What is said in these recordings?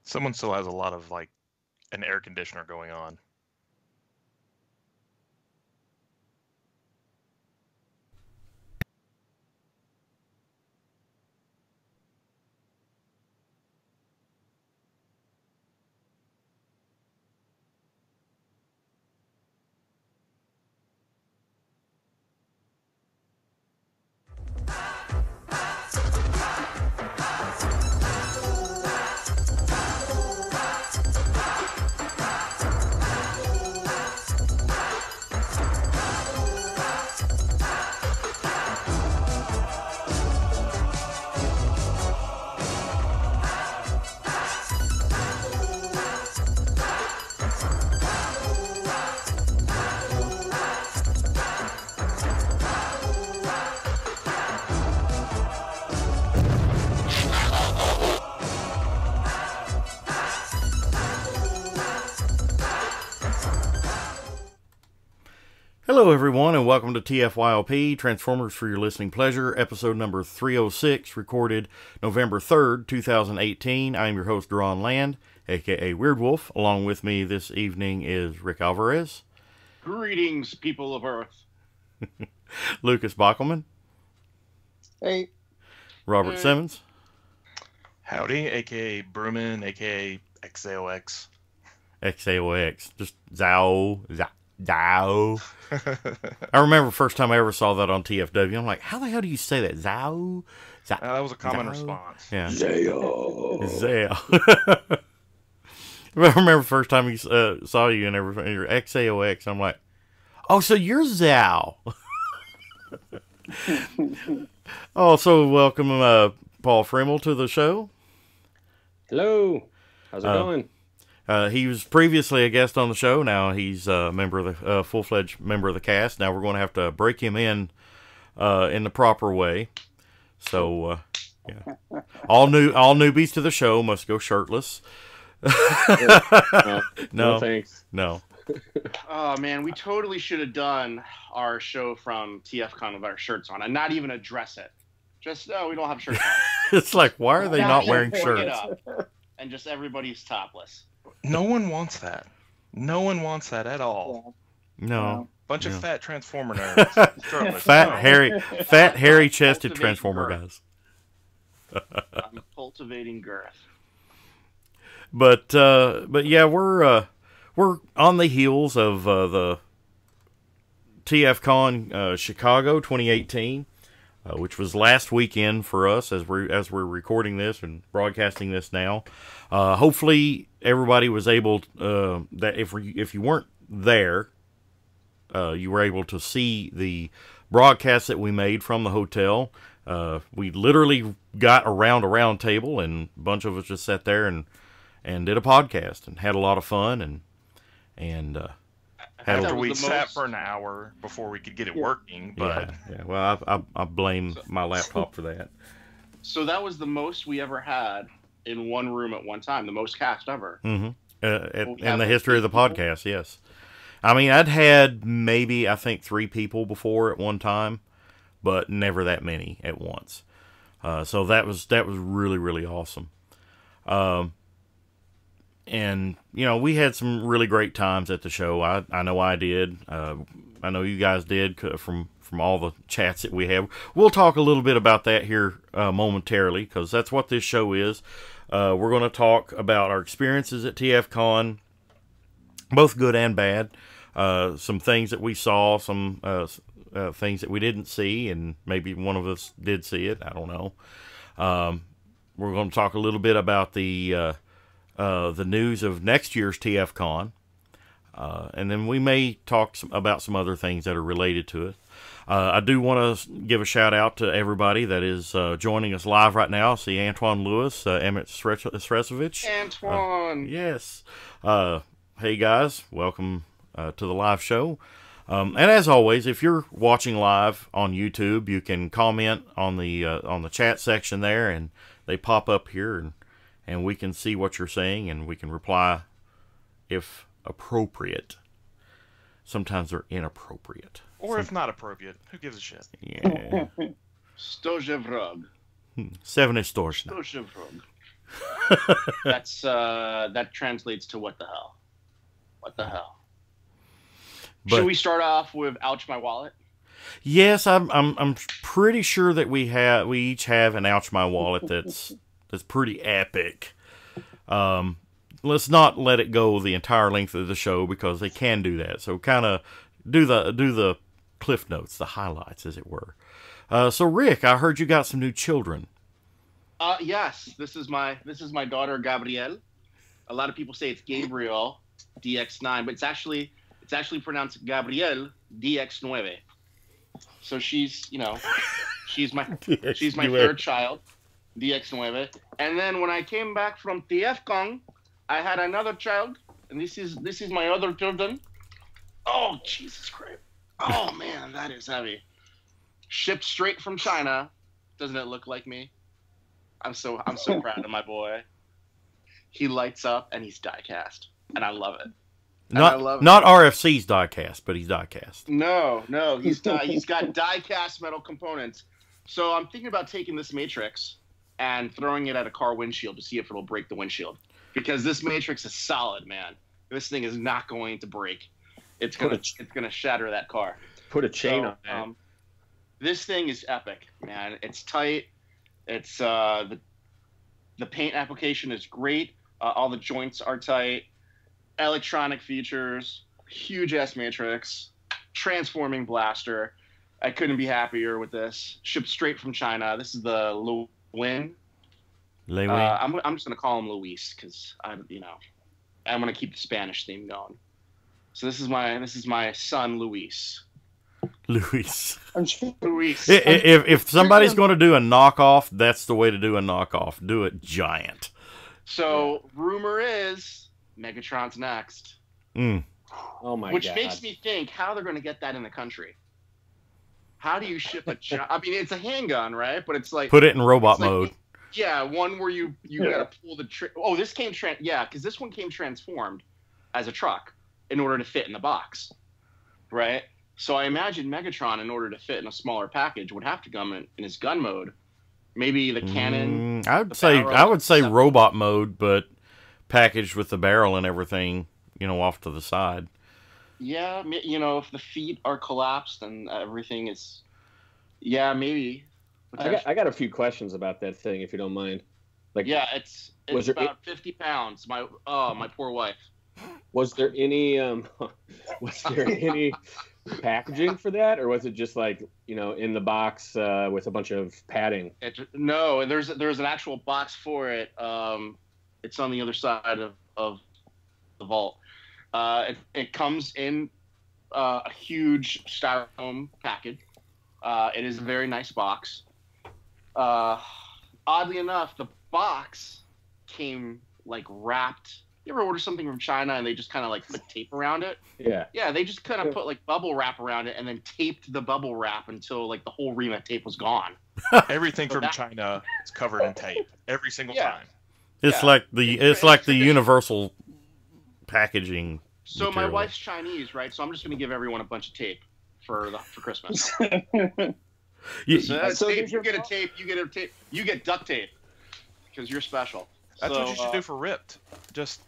Someone still has a lot of, like, an air conditioner going on. Hello everyone and welcome to TFYLP, Transformers for Your Listening Pleasure, episode number 306, recorded November 3rd, 2018. I am your host, Ron Land, aka Weird Wolf. Along with me this evening is Rick Alvarez. Greetings, people of Earth. Lucas Bockelman. Hey. Robert Simmons. Howdy, aka Brewman, aka XAOX. XAOX. Just Zao. I remember the first time I ever saw that on TFW. I'm like, how the hell do you say that? Zao? That was a common response. Yeah. Zao. I remember the first time he saw you and everything. You're XAOX. I'm like, oh, so you're Zao. Also, welcome Paul Frimmel to the show. Hello. How's it going? He was previously a guest on the show. Now he's a member of the full-fledged member of the cast. Now we're going to have to break him in the proper way. So, yeah, all newbies to the show must go shirtless. No, thanks. No. Oh man, we totally should have done our show from TFCon with our shirts on, and not even address it. Just we don't have shirts on. It's like, why are they not wearing shirts? And just everybody's topless. No one wants that. No one wants that at all. No. Bunch of fat Transformer nerds. Fat, hairy-chested Transformer guys. I'm cultivating girth. But yeah, we're on the heels of the TFCon Chicago 2018, which was last weekend for us as we're recording this and broadcasting this now. Hopefully everybody was able that if you weren't there, you were able to see the broadcast that we made from the hotel. We literally got around a round table and a bunch of us just sat there and did a podcast and had a lot of fun and after we sat for an hour before we could get it working. But yeah. Well, I blame my laptop for that. So that was the most we ever had in one room at one time, the most cast ever. Mm-hmm. In the history of the podcast, yes. I mean, I'd had maybe, I think, 3 people before at one time, but never that many at once. So that was really, really awesome. And, you know, we had some really great times at the show. I know I did. I know you guys did from all the chats that we have. We'll talk a little bit about that here momentarily, because that's what this show is. We're going to talk about our experiences at TFCon, both good and bad. Some things that we saw, some things that we didn't see, and maybe one of us did see it. I don't know. We're going to talk a little bit about the news of next year's TFCon, and then we may talk about some other things that are related to it. I do want to give a shout out to everybody that is joining us live right now. I see Antoine Lewis, Emmett Stresovich. Antoine! Yes. Hey guys, welcome to the live show. And as always, if you're watching live on YouTube, you can comment on the chat section there, and they pop up here, and we can see what you're saying, and we can reply if appropriate. Sometimes they're inappropriate. Or if not appropriate, who gives a shit? Yeah. Stojevrog. 7 is Storchna. Stojevrog. That translates to what the hell? What the hell? But, should we start off with ouch my wallet? Yes, I'm pretty sure that we each have an ouch my wallet that's pretty epic. Let's not let it go the entire length of the show because they can do that. So kind of do the cliff notes, the highlights, as it were. So Rick, I heard you got some new children. Yes, this is my daughter Gabrielle. A lot of people say it's Gabriel DX9, but it's actually pronounced Gabrielle DX9. So she's my third child, DX9. And then when I came back from TFCon, I had another child, and this is my other children. Oh, Jesus Christ. Oh man, that is heavy. Shipped straight from China. Doesn't it look like me? I'm so proud of my boy. He lights up and he's die-cast, and I love it. Not RFC's die-cast, but he's die-cast. No, he's got die-cast metal components. So I'm thinking about taking this matrix and throwing it at a car windshield to see if it'll break the windshield, because this matrix is solid, man. This thing is not going to break. It's gonna shatter that car. Put a chain on it. This thing is epic, man. It's tight. It's the paint application is great. All the joints are tight. Electronic features, huge ass matrix, transforming blaster. I couldn't be happier with this. Shipped straight from China. This is the Lewin. I'm just gonna call him Luis because I'm gonna keep the Spanish theme going. So this is my son Luis. Luis. Luis. If somebody's going to do a knockoff, that's the way to do a knockoff. Do it giant. So rumor is Megatron's next. Mm. Oh my god! Which makes me think how they're going to get that in the country. How do you ship a? I mean, it's a handgun, right? But it's like put it in robot mode. Yeah, one where you got to pull the. This came because this one came transformed as a truck in order to fit in the box, right? So I imagine Megatron, in order to fit in a smaller package, would have to come in his gun mode. Maybe the cannon. I would say robot mode, but packaged with the barrel and everything, off to the side. Yeah, if the feet are collapsed and everything is, yeah, maybe. I got a few questions about that thing, if you don't mind. It's about 50 pounds. My poor wife. Was there any packaging for that, or was it just in the box with a bunch of padding? No, there's an actual box for it. It's on the other side of the vault. It comes in a huge styrofoam package. It is a very nice box. Oddly enough, the box came wrapped. You ever order something from China and they just kind of put tape around it? Yeah. Yeah, they just kind of put bubble wrap around it and then taped the bubble wrap until the whole ream of tape was gone. Everything from China is covered in tape every single time. It's like the universal packaging. So material. My wife's Chinese, right? So I'm just going to give everyone a bunch of tape for Christmas. You get a tape. You get duct tape because you're special. That's what you should do for Ripped. Just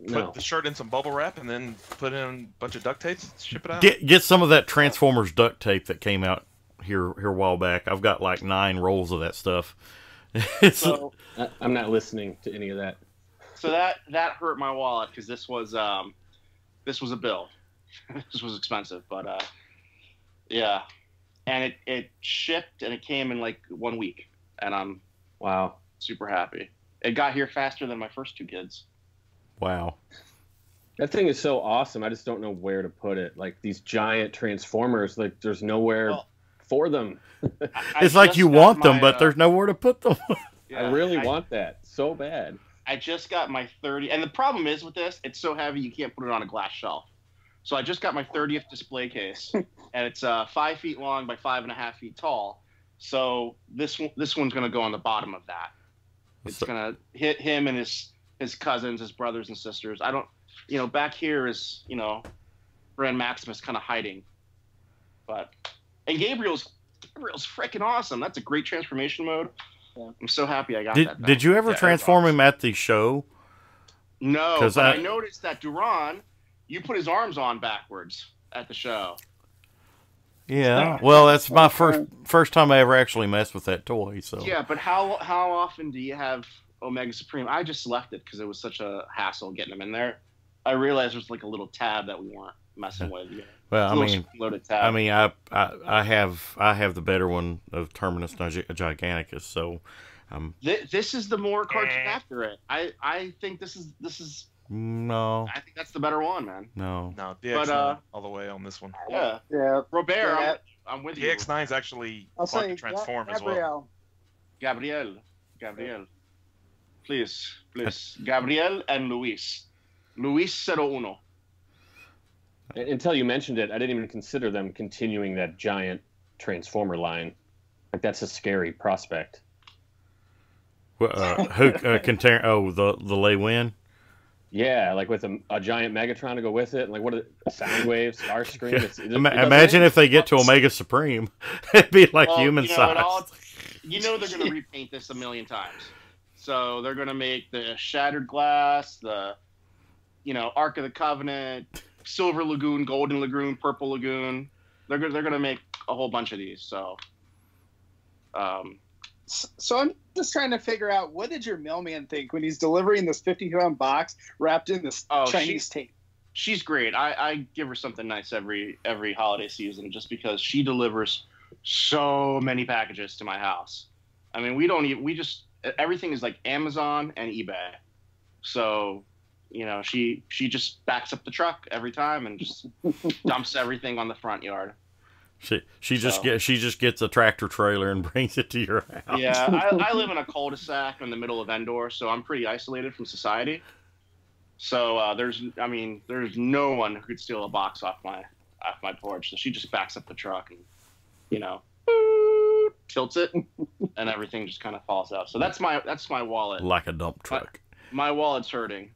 put the shirt in some bubble wrap and then put in a bunch of duct tape and ship it out. Get some of that Transformers duct tape that came out here a while back. I've got 9 rolls of that stuff. So I'm not listening to any of that. So that hurt my wallet because this was a bill. This was expensive, but yeah. And it shipped and it came in 1 week, and I'm super happy. It got here faster than my first 2 kids. Wow. That thing is so awesome. I just don't know where to put it. These giant Transformers, there's nowhere for them. It's like you want them, but there's nowhere to put them. Yeah, I really want that so bad. I just got my 30, and the problem is with this, it's so heavy you can't put it on a glass shelf. So I just got my 30th display case, and it's 5 feet long by 5.5 feet tall. So this one's going to go on the bottom of that. It's going to hit him and his cousins, his brothers and sisters. I don't, back here is, Grand Maximus kind of hiding. And Gabriel's freaking awesome. That's a great transformation mode. I'm so happy I got Did, that thing. did you ever Yeah, transform him at the show? No, 'Cause but I- I noticed that Duran, you put his arms on backwards at the show. Yeah. Well, that's my first time I ever actually messed with that toy. So Yeah, but how often do you have Omega Supreme? I just left it because it was such a hassle getting them in there. I realized there's like a little tab that we weren't messing with. You know, well, I a little mean, loaded tab. I mean, I have the better one of Terminus Giganticus. So, This is the more cartoon accurate. I think this is. no, I think that's the better one, man. no. No, DX9 all the way on this one. Yeah, Yeah. Robert, Yeah. I'm with you. DX9 is actually I'll fun say to transform as well. Gabrielle. Gabriel, please, Gabriel and Luis 01. Until you mentioned it, I didn't even consider them continuing that giant Transformer line. Like, that's a scary prospect. Who can the Lei Win? Yeah, like with a giant Megatron to go with it. Like, what are the sound waves, Starscream? Imagine if they get to Omega Supreme, it'd be like human size. They're going to repaint this a million times. So they're going to make the Shattered Glass, the Ark of the Covenant, Silver Lagoon, Golden Lagoon, Purple Lagoon. They're going to make a whole bunch of these. So, So I'm just trying to figure out, what did your mailman think when he's delivering this 50-pound box wrapped in this Chinese tape? She's great. I give her something nice every holiday season, just because she delivers so many packages to my house. I mean, everything is like Amazon and eBay. So, she just backs up the truck every time and just dumps everything on the front yard. She just gets a tractor trailer and brings it to your house. Yeah, I live in a cul-de-sac in the middle of Endor, so I'm pretty isolated from society. So there's no one who could steal a box off my porch. So she just backs up the truck and tilts it, and everything just kind of falls out. So that's my wallet. Like a dump truck. My wallet's hurting.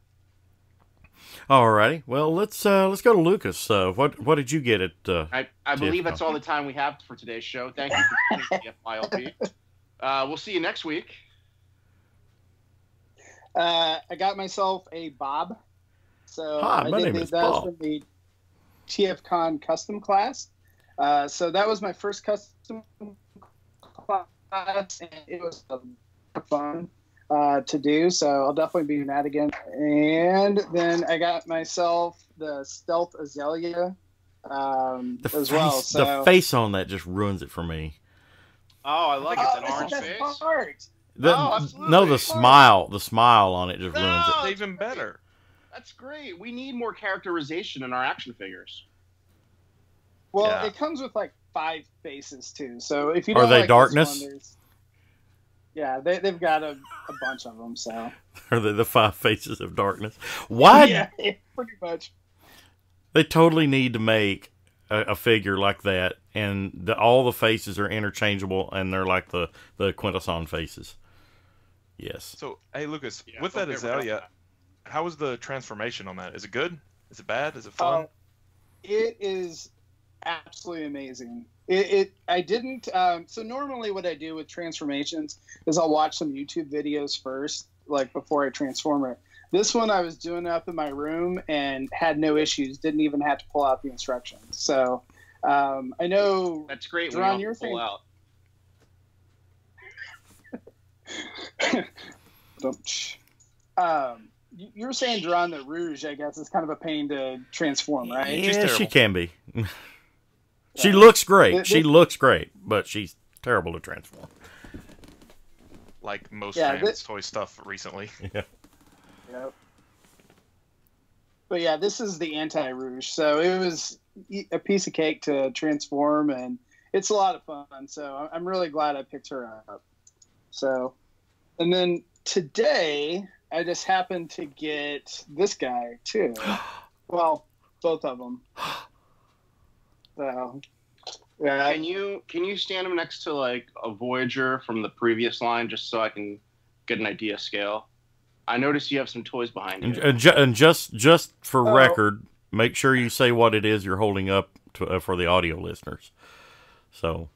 Alrighty, well let's go to Lucas. What did you get at? I believe that's all the time we have for today's show. Thank you for TFYLP. We'll see you next week. I got myself a Bob. So Hi, my name is Bob. From the TFCon custom class. So that was my first custom class, and it was fun to do. So I'll definitely be doing that again. And then I got myself the Stealth Azalea as well. So the face on that just ruins it for me. Oh, I like it. That orange that's face. part. Absolutely. No, the smile on it just ruins No. it. It's even better. That's great. We need more characterization in our action figures. Well, Yeah. it comes with like 5 faces too. So if you don't Are they like darkness? This one, yeah, they've got a bunch of them. So Are they the 5 faces of darkness? Why? yeah, pretty much. They totally need to make a figure like that, and all the faces are interchangeable, and they're like the Quintesson faces. Yes. So, hey, Lucas, Yeah, with that don't get rid of Azalea, how was the transformation on that? Is it good? Is it bad? Is it fun? It is absolutely amazing. I didn't. So normally, what I do with transformations is I'll watch some YouTube videos first, like before I transform it. This one I was doing up in my room and had no issues. Didn't even have to pull out the instructions. So I know That's great. Duran, when you you're pull out. you were saying, Duran, that Rouge, I guess, is kind of a pain to transform, right? Yeah, she terrible. can be. She looks great. They- She looks great, but she's terrible to transform. Like most Yeah, fans' toy stuff recently. Yeah. Yep. But yeah, this is the anti-Rouge, so it was a piece of cake to transform, and it's a lot of fun. So I'm really glad I picked her up. So, and then today I just happened to get this guy too. Well, both of them. So, yeah. Can you stand him next to like a Voyager from the previous line, just so I can get an idea of scale? I noticed you have some toys behind you. And just for Oh. record, make sure you say what it is you're holding up to, for the audio listeners. So,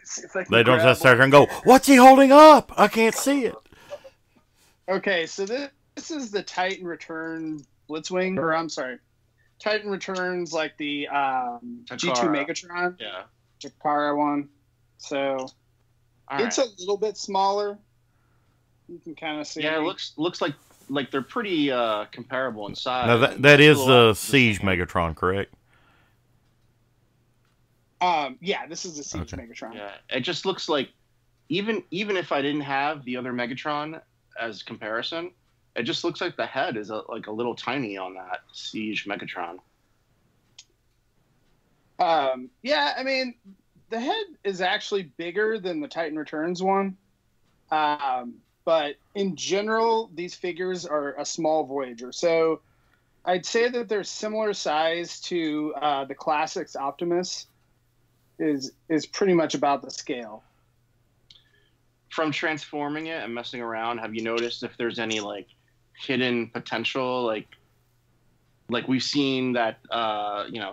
see if I can They don't grab just start there and go, "What's he holding up? I can't see it." Okay, so this is the Titan Return Blitzwing, or I'm sorry, Titan Returns like the G2 Megatron, Takara one. So it's a little bit smaller. You can kind of see. Yeah, it looks like they're pretty comparable in size. Now that is the Siege Megatron, correct? Yeah, this is the Siege Megatron. Yeah, it just looks like even if I didn't have the other Megatron as comparison, it just looks like the head is like a little tiny on that Siege Megatron. Yeah, I mean, the head is actually bigger than the Titan Returns one. But in general, these figures are a small Voyager. So I'd say that they're similar size to the Classics Optimus is pretty much about the scale. From transforming it and messing around, have you noticed if there's any like hidden potential? Like we've seen that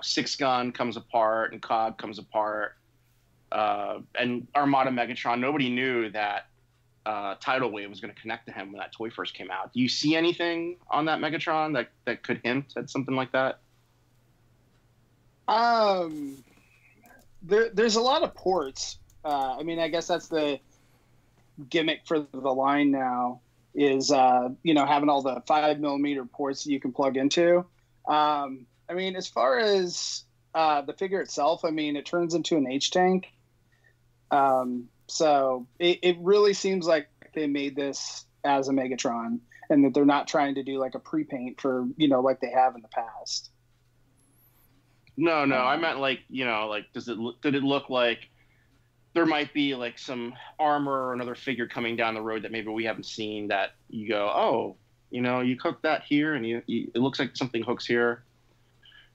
Six Gun comes apart and Cog comes apart, and Armada Megatron. Nobody knew that Tidal Wave was going to connect to him when that toy first came out. Do you see anything on that Megatron that could hint at something like that? There's a lot of ports. I mean, I guess that's the gimmick for the line now is having all the 5mm ports that you can plug into. I mean, as far as the figure itself, I mean, it turns into an H-tank. So it really seems like they made this as a Megatron and that they're not trying to do like a pre-paint for, like they have in the past. No, I meant like, did it look like there might be like some armor or another figure coming down the road that maybe we haven't seen that you go, oh, you hook that here and it looks like something hooks here.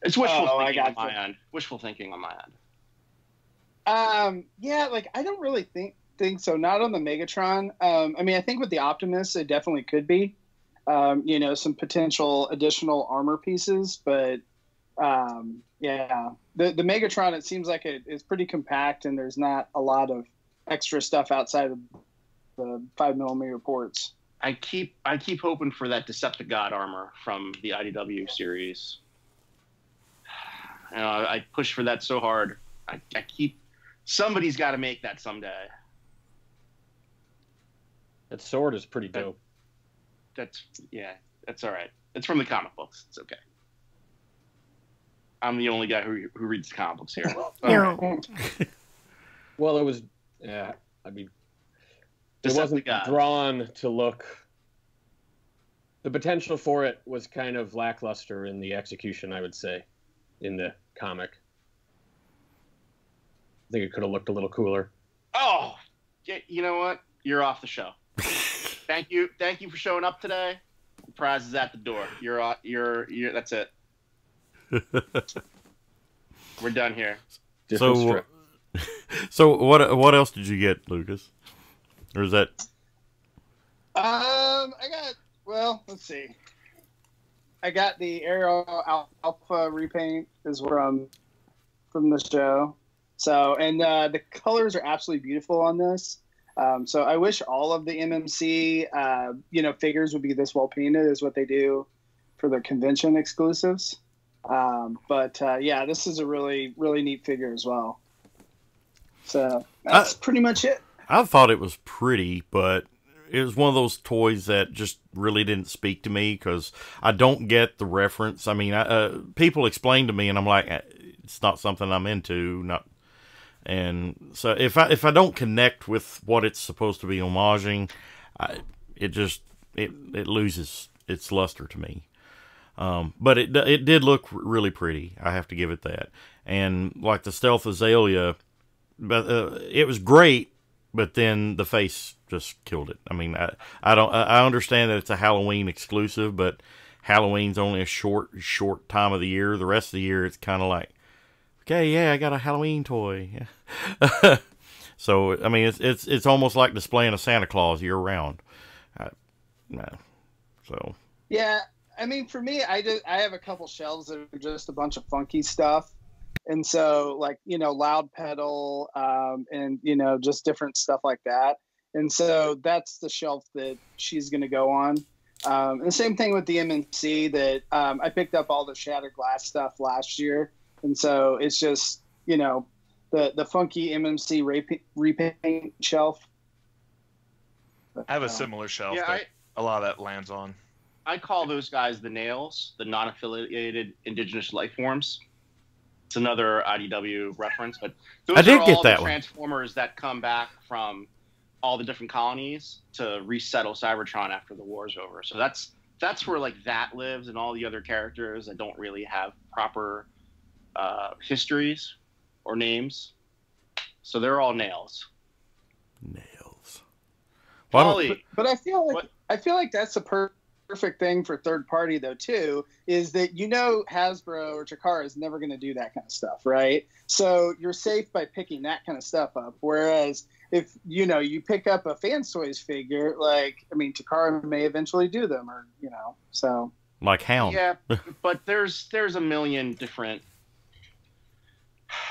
It's wishful thinking on my end. Wishful thinking on my end. Yeah, like I don't really think so. Not on the Megatron. I mean, I think with the Optimus, it definitely could be, some potential additional armor pieces, but yeah, the Megatron, it seems like it's pretty compact and there's not a lot of extra stuff outside of the 5mm ports. I keep hoping for that Decepticon armor from the IDW series. I push for that so hard. Somebody's got to make that someday. That sword is pretty dope. That's all right. It's from the comic books. It's okay. I'm the only guy who reads comic books here. Well, it was, I mean, it wasn't drawn to look. The potential for it was kind of lackluster in the execution, I would say, in the comic. I think it could have looked a little cooler. Oh, you know what? You're off the show. Thank you for showing up today. The prize is at the door. You're that's it. We're done here. So what else did you get, Lucas? Or is that? Let's see. I got the Aero Alpha repaint is from the show. So, and the colors are absolutely beautiful on this. So I wish all of the MMC, figures would be this well painted is what they do for the convention exclusives. Yeah, this is a really, really neat figure as well. So that's pretty much it. I thought it was pretty, but it was one of those toys that just really didn't speak to me because I don't get the reference. I mean, people explain to me, and I'm like, it's not something I'm into. And so if I don't connect with what it's supposed to be homaging, it loses its luster to me. But it did look really pretty. I have to give it that. And like the Stealth Azalea, but it was great. But then the face just killed it. I mean, I understand that it's a Halloween exclusive, but Halloween's only a short time of the year. The rest of the year, it's kind of like, okay, yeah, I got a Halloween toy. So I mean, it's almost like displaying a Santa Claus year round. So yeah, I mean, for me, I have a couple shelves that are just a bunch of funky stuff. And so like, loud pedal, and, just different stuff like that. And so that's the shelf that she's going to go on. And the same thing with the MMC that I picked up all the shattered glass stuff last year. And so it's just, the funky MMC repaint shelf. I have a similar shelf that a lot of that lands on. I call those guys the nails, the non-affiliated indigenous life forms. It's another IDW reference, but those are all the Transformers that come back from all the different colonies to resettle Cybertron after the war's over. So that's where like that lives, and all the other characters that don't really have proper histories or names. So they're all nails. Nails. But I feel like that's a perfect thing for third party though too, is that Hasbro or Takara is never going to do that kind of stuff, right? So you're safe by picking that kind of stuff up. Whereas if you pick up a Fans Toys figure, Takara may eventually do them, or so like Hound. Yeah, but there's a million different.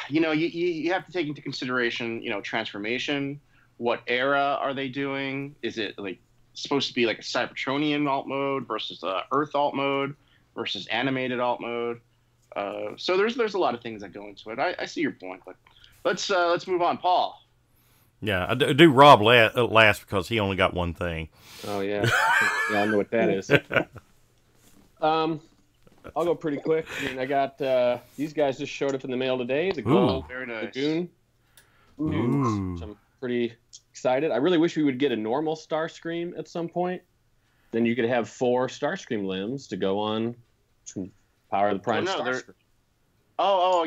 You have to take into consideration, transformation. What era are they doing? Is it like supposed to be like a Cybertronian alt mode versus a Earth alt mode versus animated alt mode? So there's a lot of things that go into it. I see your point, but let's move on, Paul. Yeah, I do Rob last because he only got one thing. Oh yeah, yeah, I know what that is. I'll go pretty quick. I got these guys just showed up in the mail today. The Gold Lagoon. Ooh. So I'm pretty excited. I really wish we would get a normal Starscream at some point. Then you could have 4 Starscream limbs to go on Power of the Prime Starscream.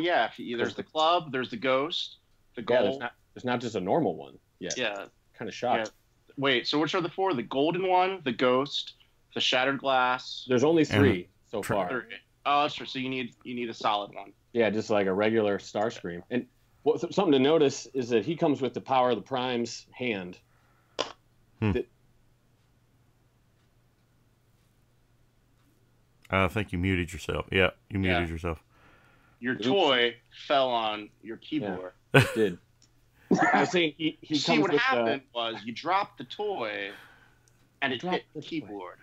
Yeah. There's the Club. There's the Ghost. The Gold. Yeah, there's not just a normal one yet. Yeah. Kind of shocked. Yeah. Wait, so which are the 4? The golden one, the Ghost, the Shattered Glass. There's only 3 so far. 3. Oh, that's true. So you need a solid one. Yeah, just like a regular Starscream. And something to notice is that he comes with the Power of the Prime's hand. I think you muted yourself. Yeah, you muted yourself. Your toy fell on your keyboard. Yeah, it did. I was saying he See, comes what with happened was you dropped the toy, and it hit the keyboard.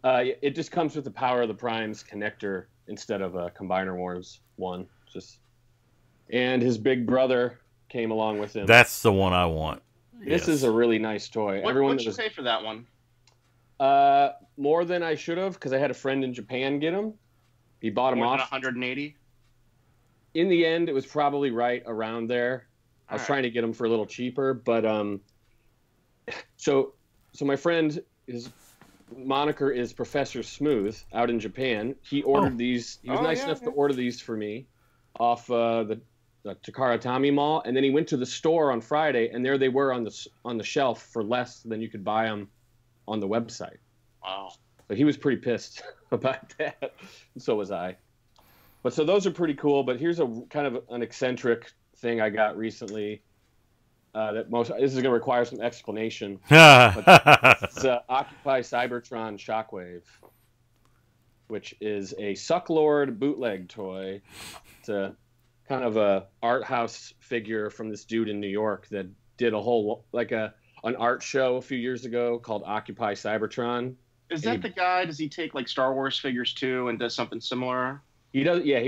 It just comes with the Power of the Prime's connector instead of a Combiner Wars one. And his big brother came along with him. That's the one I want. This is a really nice toy. What did you pay for that one? More than I should have, because I had a friend in Japan get him. He bought him off. 180. In the end, it was probably right around there. I was trying to get him for a little cheaper, but so my friend, his moniker is Professor Smooth out in Japan. He ordered these. He was nice enough to order these for me off the Takara Tommy Mall, and then he went to the store on Friday, and there they were on the shelf for less than you could buy them on the website. Wow. So he was pretty pissed about that, and so was I. But so those are pretty cool. But here's a kind of an eccentric thing I got recently. This is going to require some explanation. It's Occupy Cybertron Shockwave, which is a Sucklord bootleg toy. It's a kind of a art house figure from this dude in New York that did a whole an art show a few years ago called Occupy Cybertron. Is that the guy? Does he take like Star Wars figures too and does something similar? He does. Yeah.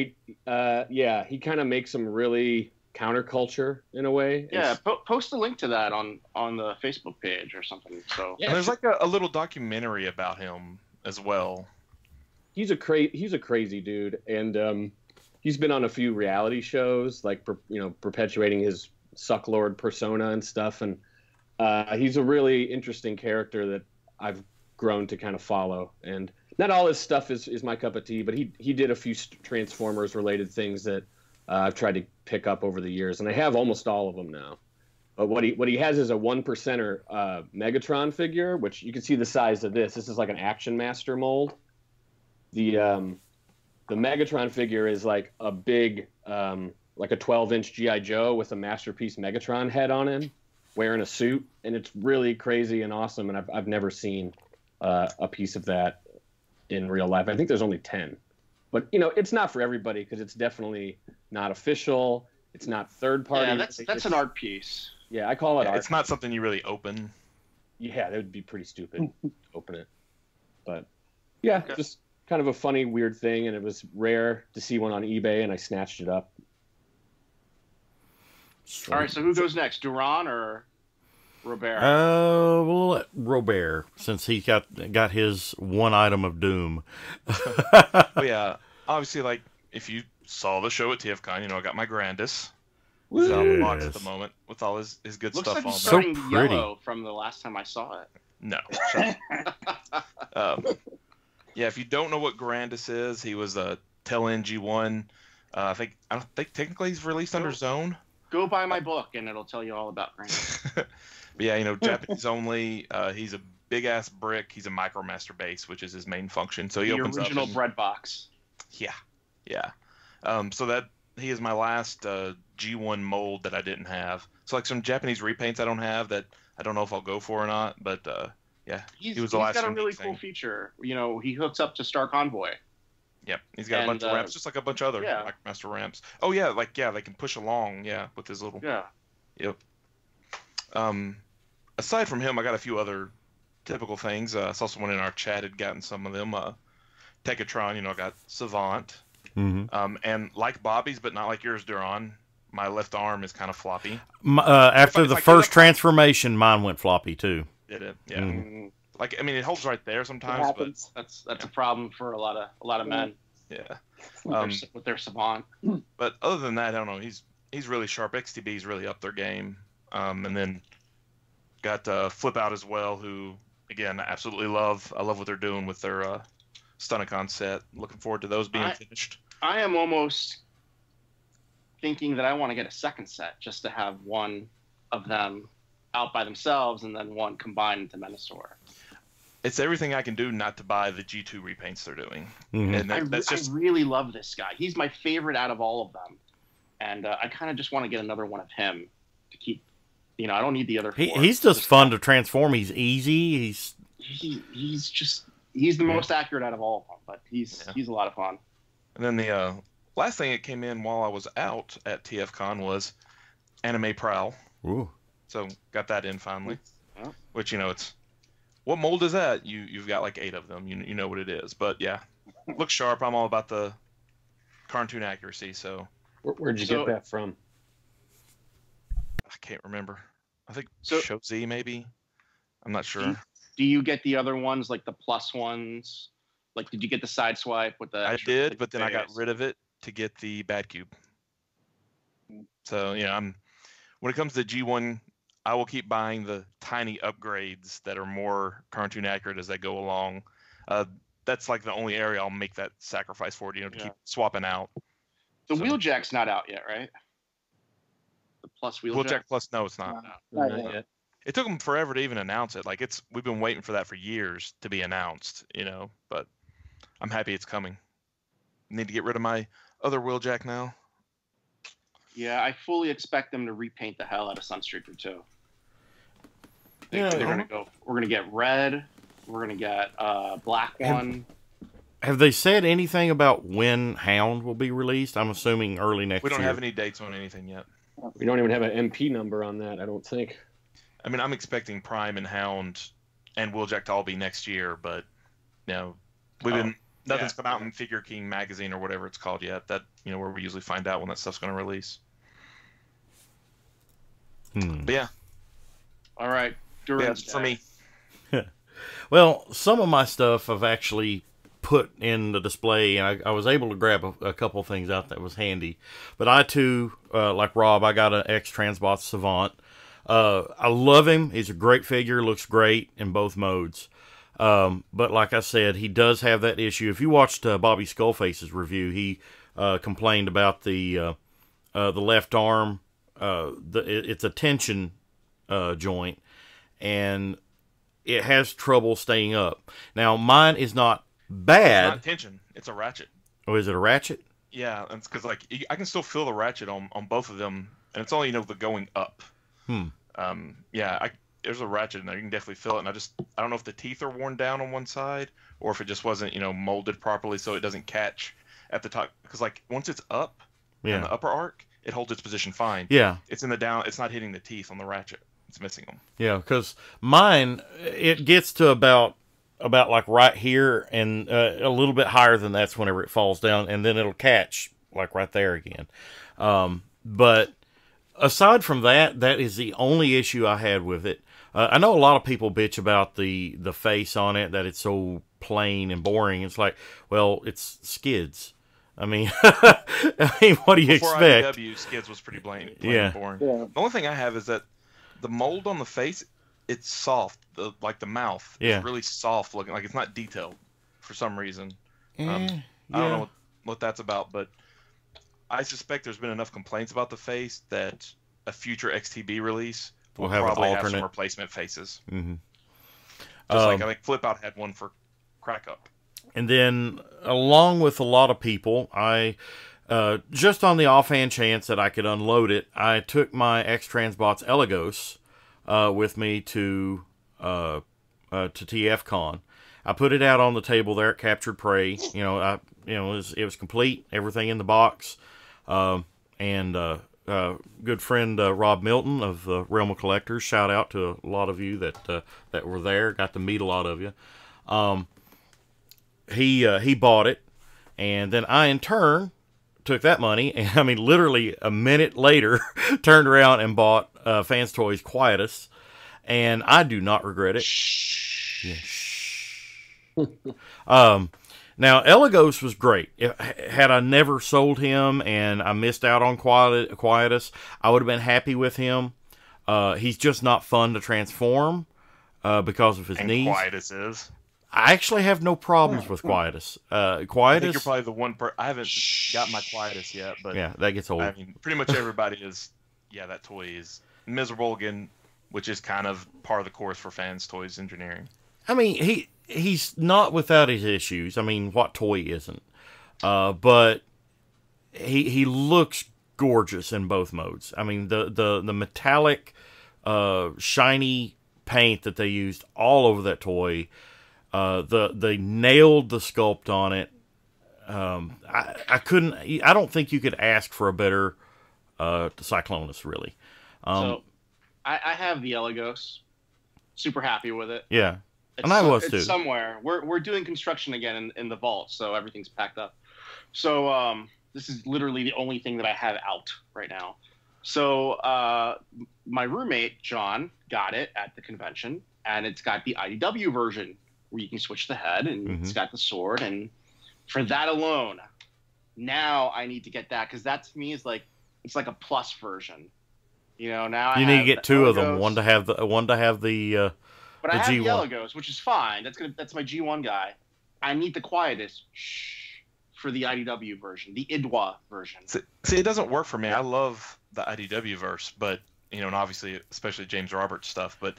He kind of makes some really counterculture in a way. Yeah. Post a link to that on the Facebook page or something. So and there's like a little documentary about him as well. He's a crazy dude, and he's been on a few reality shows, like perpetuating his Sucklord persona and stuff. And he's a really interesting character that I've grown to kind of follow. And not all his stuff is my cup of tea, but he did a few Transformers related things that I've tried to pick up over the years, and I have almost all of them now. But what he has is a 1%er Megatron figure, which you can see the size of this. This is like an Action Master mold. The Megatron figure is like a big, like a 12-inch G.I. Joe with a Masterpiece Megatron head on him, wearing a suit, and it's really crazy and awesome. And I've never seen a piece of that in real life. I think there's only 10, But it's not for everybody because it's definitely not official. It's not third party. Yeah, that's an art piece. Yeah, I call it art. It's not something you really open. Yeah, that would be pretty stupid to open it. But yeah, just kind of a funny, weird thing, and it was rare to see one on eBay, and I snatched it up. All right, so who goes next, Duran or Robert? We'll let Robert, since he got his one item of doom. Well, yeah, obviously, like, if you saw the show at TFCon, I got my Grandis. He's out of the box at the moment with all his good Looks stuff like on he's there. starting So pretty. yellow from the last time I saw it. No. Yeah, if you don't know what Grandis is, he was a tail end G1. I don't think technically he's released under Zone. Go buy my book and it'll tell you all about Grandis. But yeah, Japanese only. He's a big ass brick. He's a micromaster base, which is his main function. So he The opens original up and, bread box. Yeah. So that he is my last G1 mold that I didn't have. So like some Japanese repaints I don't have that I don't know if I'll go for or not. But yeah, he was the last. He's got a really thing. cool feature. He hooks up to Star Convoy. Yep, he's got a bunch of ramps, just like a bunch of other Master ramps. Oh yeah, they can push along. Yeah, with his little. Yeah. Yep. Aside from him, I got a few other typical things. I saw someone in our chat had gotten some of them. Tekatron, I got Savant. Mm-hmm. And like Bobby's, but not like yours, Duran. My left arm is kind of floppy. After the first transformation, mine went floppy too. Did it? Yeah. Mm-hmm. Like, I mean, it holds right there sometimes, but that's a problem for a lot of men. Yeah. With their Savant. But other than that, I don't know. He's really sharp. XTB's really up their game. And then got Flip Out as well, who again I absolutely love. I love what they're doing with their Stunnicon set. Looking forward to those being finished. I am almost thinking that I want to get a second set just to have one of them out by themselves and then one combined into Menasor. It's everything I can do not to buy the G2 repaints they're doing. Mm-hmm. And that's just... I really love this guy. He's my favorite out of all of them. And I kind of just want to get another one of him to keep. I don't need the other four. He's just fun to transform. He's easy. He's the most accurate out of all of them, but he's a lot of fun. And then the last thing that came in while I was out at TFCon was Anime Prowl. Ooh. So got that in finally. Yeah. Which, it's... What mold is that? You've got like 8 of them. You know what it is. But yeah, looks sharp. I'm all about the cartoon accuracy. So where'd you get that from? I can't remember. I think Shozi maybe. I'm not sure. Do you get the other ones, like the plus ones? Like, did you get the side swipe with the? I did, but then I got rid of it to get the Bad Cube. So when it comes to G1. I will keep buying the tiny upgrades that are more cartoon accurate as they go along. That's like the only area I'll make that sacrifice for, to keep swapping out. The Wheeljack's not out yet, right? The plus Wheeljack? Plus, no, it's not. No, not yet. It took them forever to even announce it. Like we've been waiting for that for years to be announced, but I'm happy it's coming. Need to get rid of my other Wheeljack now. Yeah, I fully expect them to repaint the hell out of Sunstreaker too. Yeah, we're gonna get red. We're gonna get black one. Have they said anything about when Hound will be released? I'm assuming early next year. We don't have any dates on anything yet. We don't even have an MP number on that, I don't think. I mean, I'm expecting Prime and Hound and Wheeljack to all be next year, but nothing's come out in Figure King magazine or whatever it's called yet. That where we usually find out when that stuff's going to release. But yeah. All right. For me. Well, some of my stuff I've actually put in the display, and I was able to grab a couple things out that was handy. But I too, like Rob, I got an X-Transbot Savant. I love him. He's a great figure. Looks great in both modes. But like I said, he does have that issue. If you watched Bobby Skullface's review, he complained about the left arm. It's a tension joint, and it has trouble staying up. Now, mine is not bad. It's not tension. It's a ratchet. Oh, is it a ratchet? Yeah, it's because I can still feel the ratchet on both of them, and it's only the going up. There's a ratchet in there. You can definitely feel it, and I don't know if the teeth are worn down on one side or if it just wasn't molded properly so it doesn't catch at the top, because like once it's up in the upper arc, it holds its position fine. Yeah. It's in the down. It's not hitting the teeth on the ratchet. It's missing them. Yeah, because mine, it gets to about like right here, and a little bit higher than that's whenever it falls down, and then it'll catch like right there again. But aside from that, that is the only issue I had with it. I know a lot of people bitch about the face on it, that it's so plain and boring. It's like, well, it's skids. I mean, what do you expect? IDW, skids was pretty plain yeah. and boring. Yeah. The only thing I have is that the mold on the face, it's soft. Like the mouth is really soft looking. Like it's not detailed for some reason. I don't know what that's about, but I suspect there's been enough complaints about the face that a future XTB release will probably have some replacement faces. Mm-hmm. Just like I think Flip Out had one for Crack Up. And then, along with a lot of people, I just on the offhand chance that I could unload it, I took my X-Transbots Elegos with me to TFCon. I put it out on the table there at Captured Prey. It was complete, everything in the box, and good friend Rob Milton of the Realm of Collectors. Shout out to a lot of you that were there. Got to meet a lot of you. He bought it, and then I in turn took that money, and I mean literally a minute later turned around and bought Fans Toys Quietus, and I do not regret it. Yeah. Now Elegos was great. Had I never sold him and I missed out on Quietus, I would have been happy with him. He's just not fun to transform because of his knees. Quietus is. I actually have no problems with Quietus. Quietus. I think you're probably the one I haven't got my Quietus yet, but yeah, that gets old. I mean, pretty much everybody is. Yeah, that toy is miserable again, which is kind of par of the course for Fans Toys engineering. I mean, he's not without his issues. I mean, what toy isn't? But he looks gorgeous in both modes. I mean, the metallic, shiny paint that they used all over that toy. They nailed the sculpt on it. I don't think you could ask for a better Cyclonus, really. So I have the Elegos. Super happy with it. Yeah. And I was too. It's somewhere. We're doing construction again in the vault, so everything's packed up. So this is literally the only thing that I have out right now. So my roommate John got it at the convention, and it's got the IDW version where you can switch the head, and it's got the sword. And for that alone, now I need to get that, because that to me is like, it's like a plus version. Now you need to get two of them. One to have the But I have the Elegos, which is fine. That's my G1 guy. I need the Quietus for the IDW version, the IDWA version. See, it doesn't work for me. I love the IDW verse, but and obviously, especially James Roberts stuff. But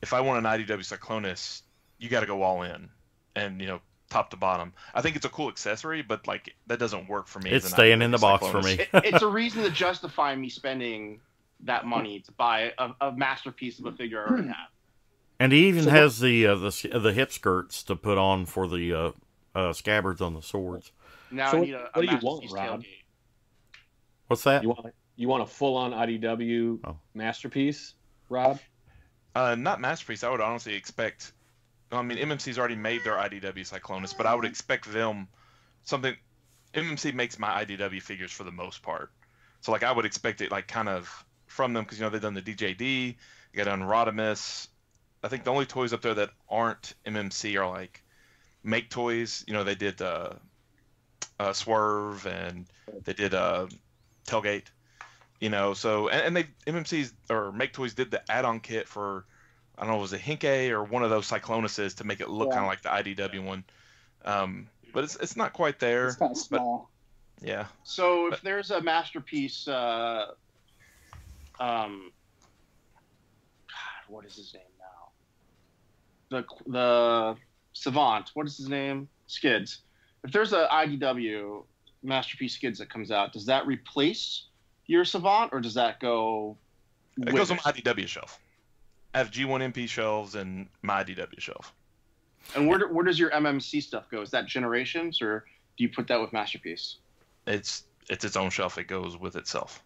if I want an IDW Cyclonus, you got to go all in, and top to bottom. I think it's a cool accessory, but like that doesn't work for me. It's staying in the box for me. It's a reason to justify me spending that money to buy a masterpiece of a figure I already have. And he even has the hip skirts to put on for the scabbards on the swords. Now I need a what do you want, Rob? Tailgate. What's that? You want a full-on IDW masterpiece, Rob? Not masterpiece. I would honestly expect. I mean, MMC's already made their IDW Cyclonus, but I would expect them something. MMC makes my IDW figures for the most part, so like I would expect it like kind of from them, because they've done the DJD, they got done Rodimus. I think the only toys up there that aren't MMC are like Make Toys. They did Swerve, and they did Tailgate. So and they MMC's or Make Toys did the add-on kit for, I don't know, was it Hinke or one of those Cyclonuses to make it look kind of like the IDW one. But it's not quite there. It's kind of small. But, yeah. So if there's a masterpiece, what is his name now? The Savant. What is his name? Skids. If there's a IDW masterpiece Skids that comes out, does that replace your Savant, or does that go? It goes on my IDW shelf. I have G1 MP shelves and my IDW shelf. And where does your MMC stuff go? Is that Generations, or do you put that with Masterpiece? It's its own shelf. It goes with itself.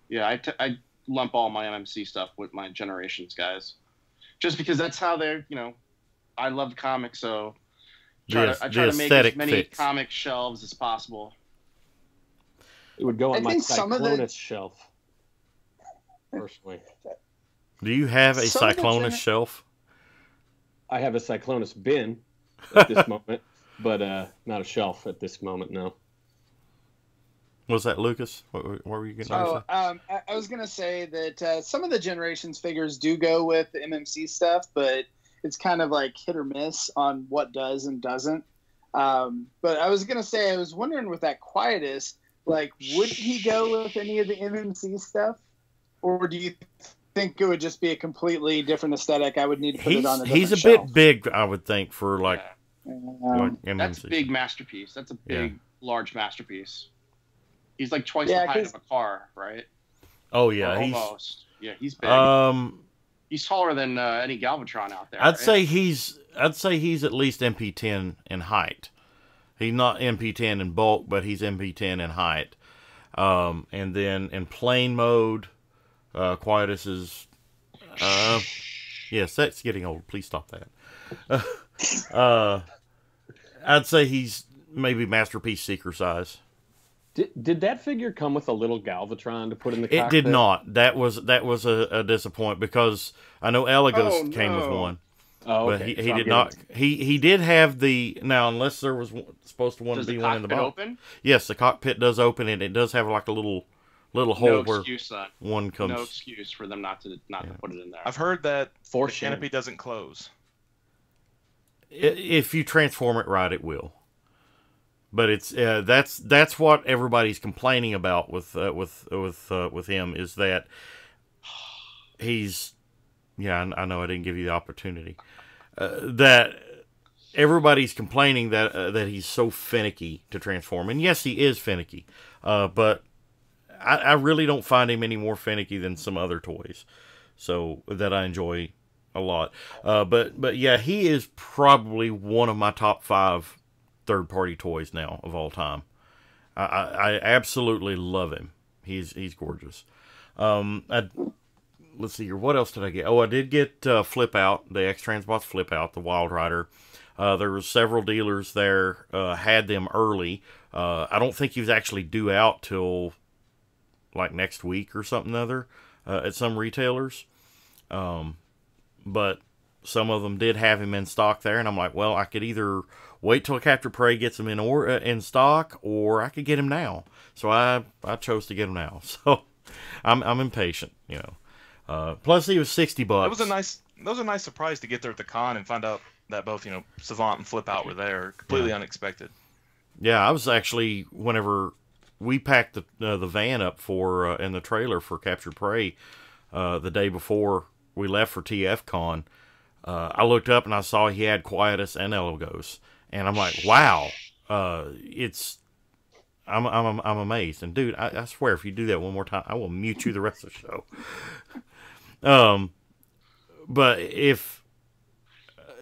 Yeah, I lump all my MMC stuff with my Generations guys, just because that's how they're. I love comics, so I try to make as many comic shelves as possible. It would go on my Cyclonus shelf. Personally. Do you have a Cyclonus shelf? I have a Cyclonus bin at this moment, but not a shelf at this moment, no. Was that Lucas? What were you going to say? I was going to say that some of the Generations figures do go with the MMC stuff, but it's kind of like hit or miss on what does and doesn't. But I was going to say, I was wondering with that Quietus, like, would he go with any of the MMC stuff? Or do you think it would just be a completely different aesthetic? I would need to put it on a different He's a shelf. Bit big, I would think, for like MMC. That's a big masterpiece. That's a big, large masterpiece. He's like twice the height of a car, right? Oh yeah, almost. Yeah, he's big. He's taller than any Galvatron out there. I'd say he's at least MP10 in height. He's not MP10 in bulk, but he's MP10 in height. And then in plane mode, Quietus is, yes, that's getting old. Please stop that. I'd say he's maybe Masterpiece Seeker size. Did that figure come with a little Galvatron to put in the cockpit? It did not. That was a disappointment because I know Elegos came with one. Oh, okay. But he did not. He did have the unless there was supposed to be one in the box. Open? Yes, the cockpit does open, and it does have like a little hole where one comes. No excuse for them not to put it in there. I've heard that the canopy doesn't close. If you transform it right, it will. But it's that's what everybody's complaining about with him is that he's. Yeah, I know I didn't give you the opportunity. That everybody's complaining that he's so finicky to transform, and yes, he is finicky. But I really don't find him any more finicky than some other toys, so that I enjoy a lot. But yeah, he is probably one of my top 5 third-party toys now of all time. I absolutely love him. He's gorgeous. Let's see here. What else did I get? Oh, I did get Flip Out, the X-Transbots Flip Out, the Wild Rider. There were several dealers there, had them early. I don't think he was actually due out till like next week or something other at some retailers. But some of them did have him in stock there, and I'm like, well, I could either wait till Capture Prey gets him in stock, or I could get him now. So I chose to get him now. So I'm impatient, Plus, he was $60. That was a nice surprise to get there at the con and find out that both Savant and Flip Out were there. Completely unexpected. Yeah, I was actually whenever we packed the van up for in the trailer for Capture Prey the day before we left for TFCon. I looked up and I saw he had Quietus and Elegos, and I'm like, wow, I'm amazed. And dude, I swear, if you do that one more time, I will mute you the rest of the show. But if,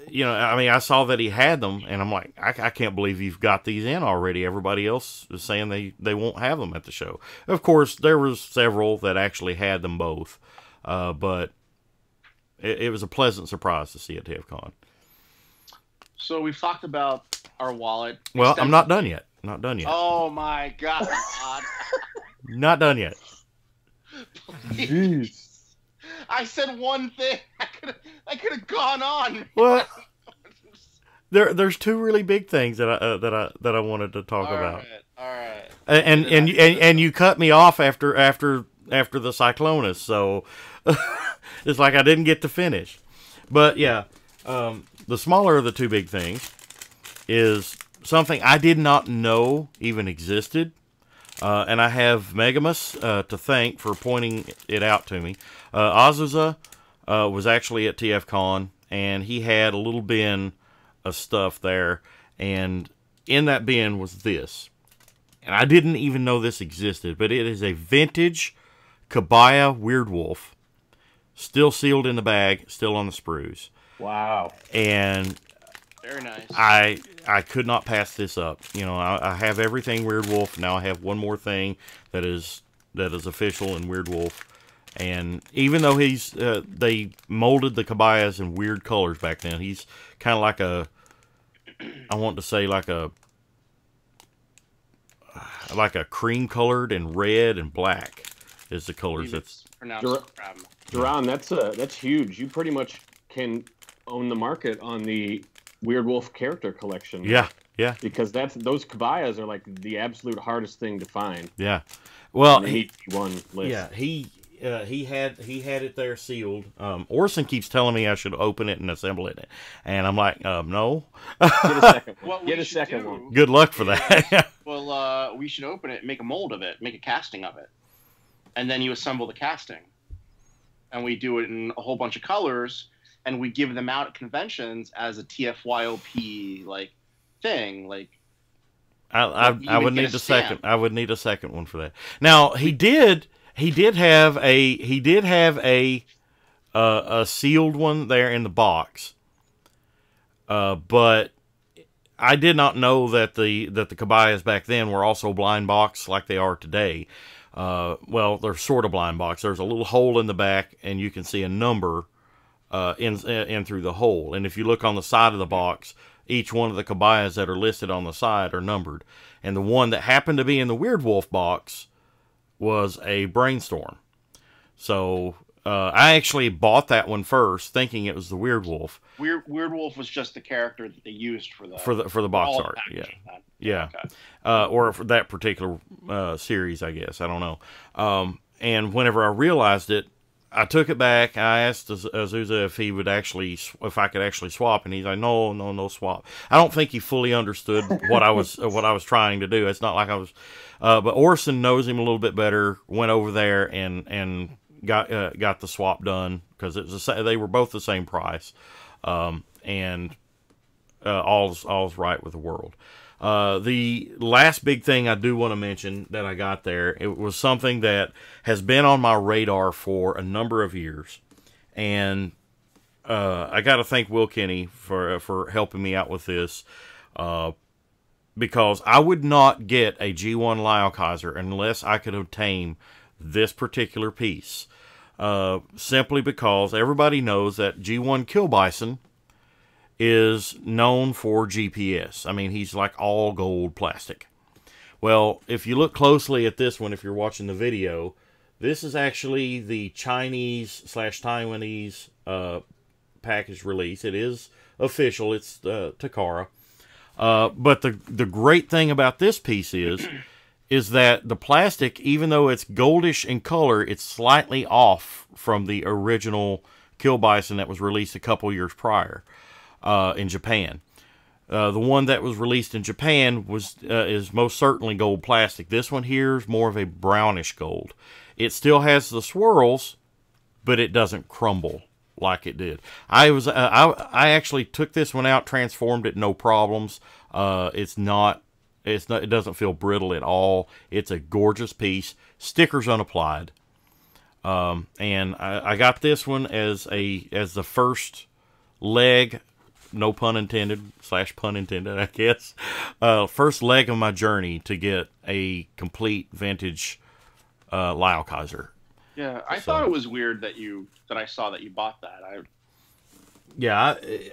I saw that he had them, and I'm like, I can't believe you've got these in already. Everybody else is saying they won't have them at the show. Of course, there was several that actually had them both, but it was a pleasant surprise to see at TFCon. So we've talked about our wallet. Well, I'm not done yet. Not done yet. Oh my God. Not done yet. Jeez. I said one thing. I could have gone on. Well, there's 2 really big things that I wanted to talk about. All right. And you cut me off after the Cyclonus, so it's like I didn't get to finish. But yeah, the smaller of the 2 big things is something I did not know even existed. And I have Megamus to thank for pointing it out to me. Azusa was actually at TFCon, and he had a little bin of stuff there, and in that bin was this. And I didn't even know this existed, but it is a vintage Kabaya Weirdwolf, still sealed in the bag, still on the sprues. Wow. And very nice. I could not pass this up. You know, I have everything Weird Wolf. Now I have one more thing that is official in Weird Wolf. And even though they molded the cabayas in weird colors back then, he's kind of like I want to say like a cream colored and red and black is the colors. That's Duran, that's huge. You pretty much can own the market on the Weird Wolf character collection. Yeah. Because those cabayas are like the absolute hardest thing to find. Yeah. Well, he won list. Yeah, he had it there sealed. Orson keeps telling me I should open it and assemble it, and I'm like, no. Get a second one. Get a second one. Good luck for that. Well, we should open it, make a mold of it, make a casting of it, and then you assemble the casting, and we do it in a whole bunch of colors, and we give them out at conventions as a TFYLP thing, like. I would need a second. I would need a second one for that. Now he did have a sealed one there in the box, but I did not know that the cabayas back then were also blind box like they are today. Well, they're sort of blind box. There's a little hole in the back, and you can see a number in through the hole. And if you look on the side of the box, each one of the cabayas that are listed on the side are numbered. And the one that happened to be in the Weird Wolf box was a Brainstorm. So I actually bought that one first, thinking it was the Weird Wolf. Weird Wolf was just the character that they used for the box art. Yeah. Okay. Or for that particular series, I guess. I don't know. And whenever I realized it, I took it back. I asked Azusa if I could actually swap, and he's like, no swap. I don't think he fully understood what I was trying to do. It's not like I was, but Orson knows him a little bit better. Went over there and got the swap done because they were both the same price, and all's right with the world. The last big thing I do want to mention that I got there, it was something that has been on my radar for a number of years, and I got to thank Will Kenny for helping me out with this, because I would not get a G1 Lyokaiser unless I could obtain this particular piece, simply because everybody knows that G1 Kill Bison is known for GPS. I mean, he's like all gold plastic. Well, if you look closely at this one, if you're watching the video, this is actually the Chinese/Taiwanese package release. It is official. It's Takara. But the great thing about this piece is that the plastic, even though it's goldish in color, it's slightly off from the original Kill Bison that was released a couple years prior. In Japan. The one that was released in Japan is most certainly gold plastic. This one here is more of a brownish gold. It still has the swirls, but it doesn't crumble like it did. I actually took this one out, transformed it, no problems. It doesn't feel brittle at all. It's a gorgeous piece. Stickers unapplied. And I got this one as the first leg, no pun intended, /pun intended, I guess. First leg of my journey to get a complete vintage Lyokaiser. Yeah, I thought it was weird that I saw that you bought that.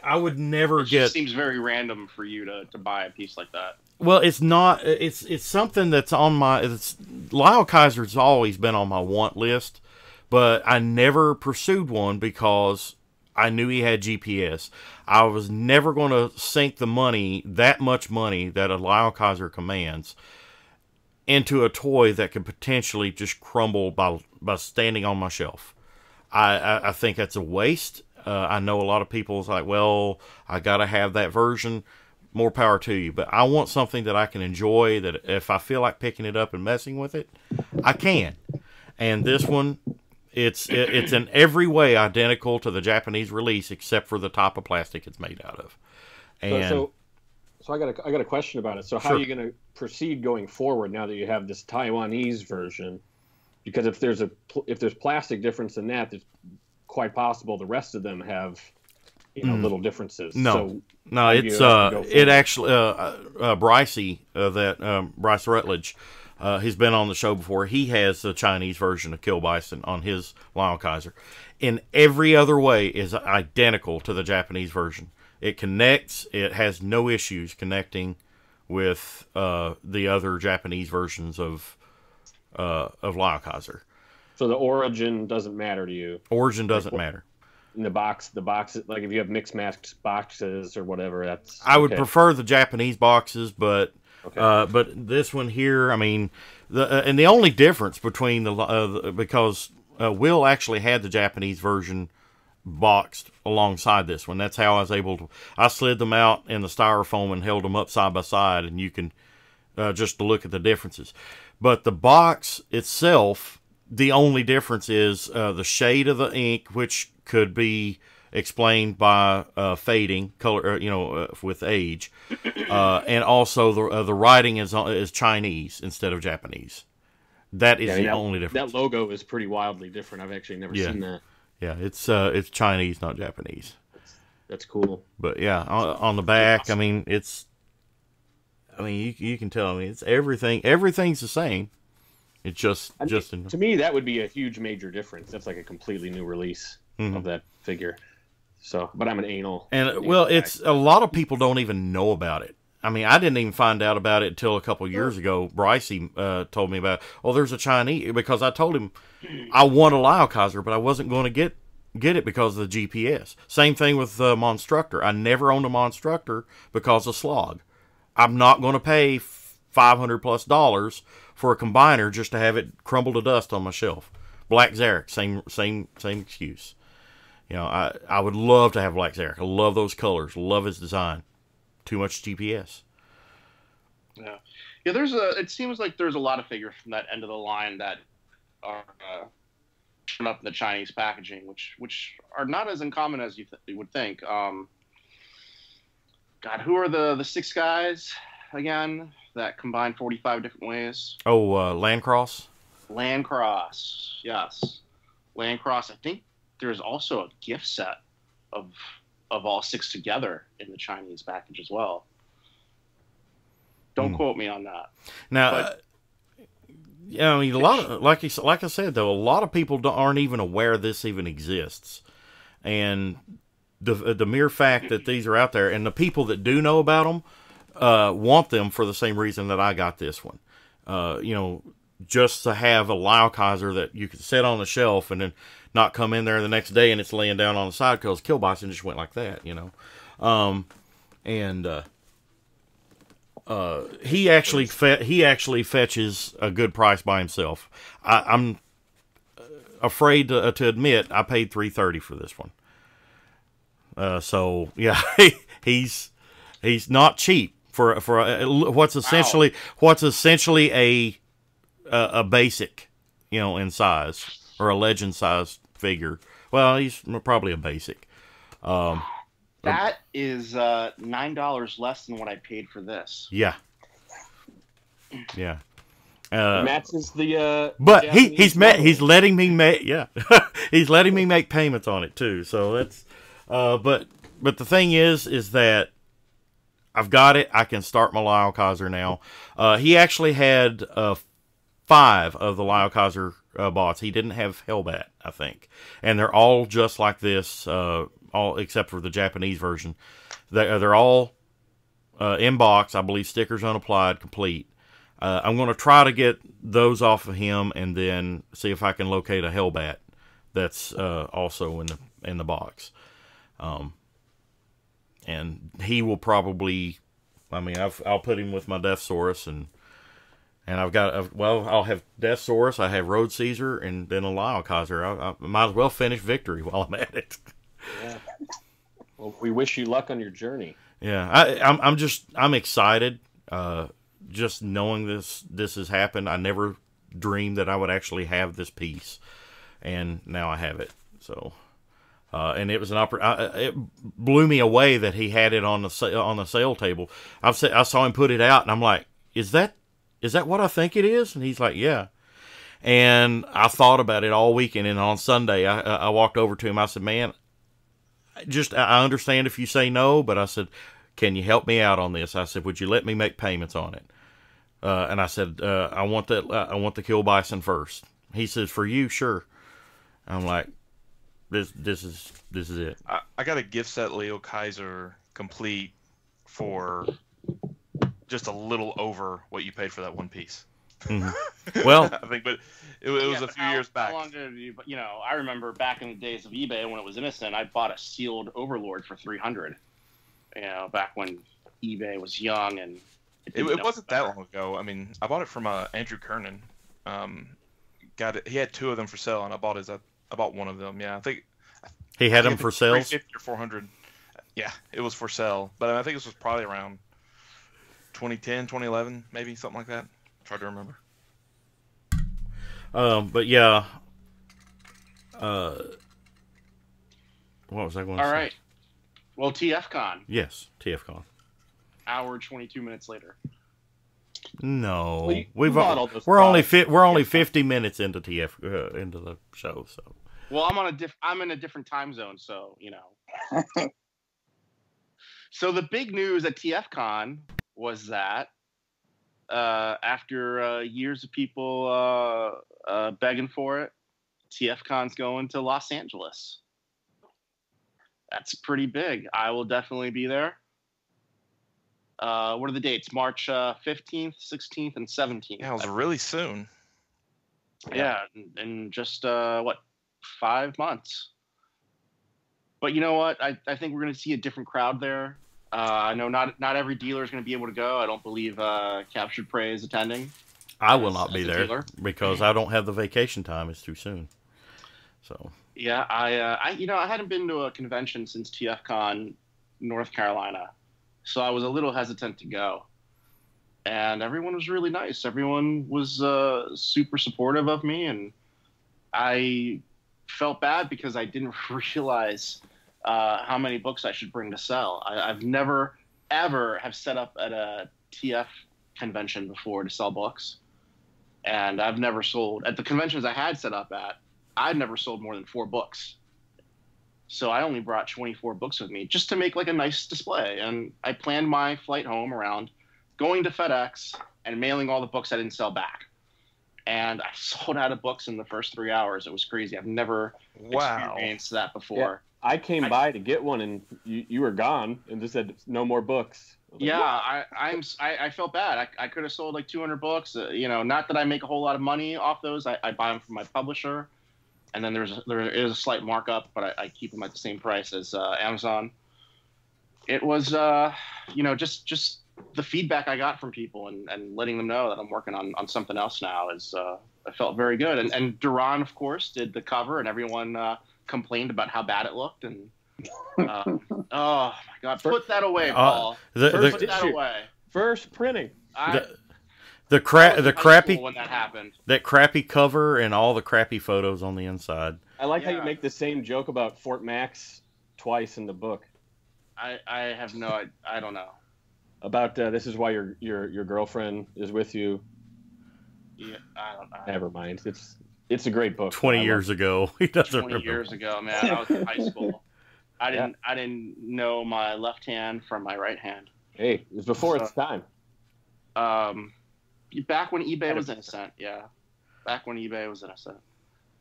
I would never it get. It seems very random for you to buy a piece like that. Well, it's not. It's something that's on my. Lyokaiser's always been on my want list, but I never pursued one because I knew he had GPS. I was never going to sink the money, that much money that a Lyokaiser commands, into a toy that could potentially just crumble by standing on my shelf. I think that's a waste. I know a lot of people's like, well, I got to have that version. More power to you. But I want something that I can enjoy, that if I feel like picking it up and messing with it, I can. And this one, it's in every way identical to the Japanese release, except for the top of plastic it's made out of. And so I got a question about it. So how are you going to proceed going forward now that you have this Taiwanese version? Because if there's plastic difference in that, it's quite possible the rest of them have little differences. No, so no, it's it actually Bryce Rutledge. He's been on the show before. He has the Chinese version of Kill Bison on his Lyle Kaiser. In every other way is identical to the Japanese version. It connects. It has no issues connecting with the other Japanese versions of Lyle Kaiser. So the origin doesn't matter to you. Origin doesn't matter. In the box, like if you have mixed matched boxes or whatever, that's. I would prefer the Japanese boxes, but okay. But this one here, I mean, and the only difference between because Will actually had the Japanese version boxed alongside this one. That's how I was able to. I slid them out in the styrofoam and held them up side by side, and you can just look at the differences. But the box itself, the only difference is the shade of the ink, which could be explained by fading color, with age, and also the writing is Chinese instead of Japanese. That is the only difference. That logo is pretty wildly different. I've actually never seen that. Yeah, it's Chinese, not Japanese. That's cool. But yeah, on the back, I mean, you can tell. I mean, it's everything. Everything's the same. It's to me, that would be a huge major difference. That's like a completely new release of that figure. So, but I'm an anal. And it's a lot of people don't even know about it. I mean, I didn't even find out about it until a couple of years ago. Brycey told me about, there's a Chinese, because I told him I want a Lyle Kaiser, but I wasn't going to get it because of the GPS. Same thing with Monstructor. I never owned a Monstructor because of Slog. I'm not going to pay $500+ for a combiner just to have it crumble to dust on my shelf. Black Zarek, same excuse. I would love to have Black Zarek. I love those colors. Love his design. Too much GPS. Yeah. It seems like there's a lot of figures from that end of the line that are shown up in the Chinese packaging, which are not as uncommon as you would think. God, who are the 6 guys again that combine 45 different ways? Landcross? Landcross, yes. Landcross. I think there's also a gift set of all 6 together in the Chinese package as well. Don't quote me on that. Now, I mean, a lot of, like I said though, a lot of people aren't even aware this even exists, and the mere fact that these are out there, and the people that do know about them want them for the same reason that I got this one. Just to have a Lyle Kaiser that you could set on the shelf and then not come in there the next day and it's laying down on the side because Kill Bison just went like that, he actually fetches a good price by himself. I'm afraid to admit I paid $330 for this one. So yeah, he's not cheap for what's essentially a basic, in size, or a legend size figure. Well, he's probably a basic. That is $9 less than what I paid for this. Yeah. Matches the. But he's letting me make he's letting me make payments on it too. So that's but the thing is that I've got it. I can start my Lyle Kaiser now. He actually had 5 of the Lyle Kaiser bots. He didn't have Hellbat, I think, and they're all just like this, all except for the Japanese version. They're all in box, I believe, stickers unapplied, complete. I'm going to try to get those off of him, and then see if I can locate a Hellbat that's also in the box. And he will probably, I'll put him with my Deathsaurus, and I've got, I'll have Deathsaurus, I have Road Caesar, and then a Lyle Kaiser. I might as well finish Victory while I'm at it. Yeah. Well, we wish you luck on your journey. Yeah, I'm excited. Just knowing this has happened. I never dreamed that I would actually have this piece, and now I have it. So, and it was it blew me away that he had it on the sale table. I saw him put it out, and I'm like, is that what I think it is? And he's like, yeah. And I thought about it all weekend, and on Sunday, I walked over to him. I said, man, I understand if you say no, but I said, can you help me out on this? I said, would you let me make payments on it? And I said, I want the kill bison first. He says, for you, sure. I'm like, this is it. I got a gift set Leo Kaiser complete for just a little over what you paid for that one piece. Mm-hmm. Well, I think, but it was a few years back. How long did you? You know, I remember back in the days of eBay when it was innocent. I bought a sealed Overlord for $300. You know, back when eBay was young and it wasn't that long ago. I mean, I bought it from Andrew Kernan. Got it. He had 2 of them for sale, and I bought one of them. Yeah, I think he had them for sale. $350 or $400. Yeah, it was for sale, but I think this was probably around 2010, 2011, maybe something like that. Try to remember. But yeah. What was I going to say? All right. Well, TFCon. Yes, TFCon. Hour 22 minutes later. No, well, we're only 50 minutes into into the show. So. Well, I'm in a different time zone, so you know. So the big news at TFCon was that after years of people begging for it, TFCon's going to Los Angeles. That's pretty big. I will definitely be there. What are the dates? March 15th, 16th, and 17th. Yeah, it was really soon. Yeah, in just, 5 months. But you know what? I think we're going to see a different crowd there. I know not every dealer is going to be able to go. I don't believe Captured Prey is attending. I will not be there because I don't have the vacation time. It's too soon. So. Yeah, I hadn't been to a convention since TFCon North Carolina, so I was a little hesitant to go. And everyone was really nice. Everyone was super supportive of me, and I felt bad because I didn't realize how many books I should bring to sell. I've never, ever have set up at a TF convention before to sell books. And I've never sold, at the conventions I had set up at, I'd never sold more than 4 books. So I only brought 24 books with me just to make like a nice display. And I planned my flight home around going to FedEx and mailing all the books I didn't sell back. And I sold out of books in the first 3 hours. It was crazy. I've never experienced that before. Yeah. I came by to get one, and you were gone, and just said no more books. Yeah, I felt bad. I could have sold like 200 books. Not that I make a whole lot of money off those. I buy them from my publisher, and then there is a slight markup, but I keep them at the same price as Amazon. It was just the feedback I got from people and letting them know that I'm working on something else now is I felt very good. And Duran, of course, did the cover, and everyone complained about how bad it looked. And oh my God, put that away, Paul. Put that away. First printing. The crappy when that happened. That crappy cover and all the crappy photos on the inside. I like how you make the same joke about Fort Max twice in the book. I have I don't know. About this is why your girlfriend is with you. Yeah, I don't know. Never mind. It's a great book. 20 years ago. He doesn't 20 remember. years ago, man. I was in high school. I didn't know my left hand from my right hand. Hey, it was before its time. Back when eBay was innocent. Yeah. Back when eBay was innocent.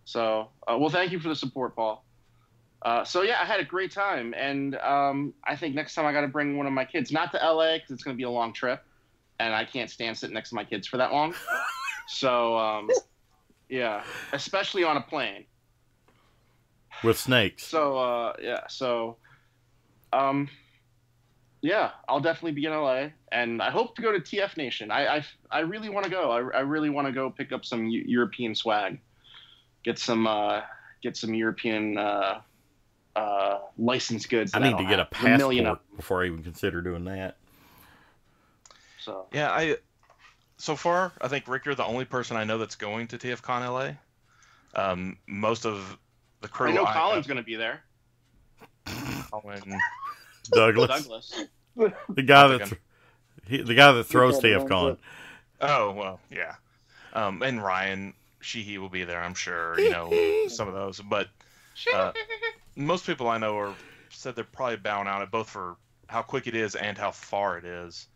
So, well, thank you for the support, Paul. So yeah, I had a great time, and I think next time I got to bring one of my kids, not to LA because it's going to be a long trip, and I can't stand sitting next to my kids for that long. So yeah, especially on a plane with snakes. So yeah, I'll definitely be in LA, and I hope to go to TF Nation. I really want to go. I really want to go pick up some European swag, get some European. Licensed goods. I need to get a passport before I even consider doing that. So yeah, so far I think Rick, you're the only person I know that's going to TFCon LA. Most of the crew. I know Colin's going to be there. Douglas. the guy that throws TFCon. Oh well, yeah. And Ryan Sheehy will be there, I'm sure. Some of those, but. Most people I know are said they're probably bowing out, both for how quick it is and how far it is.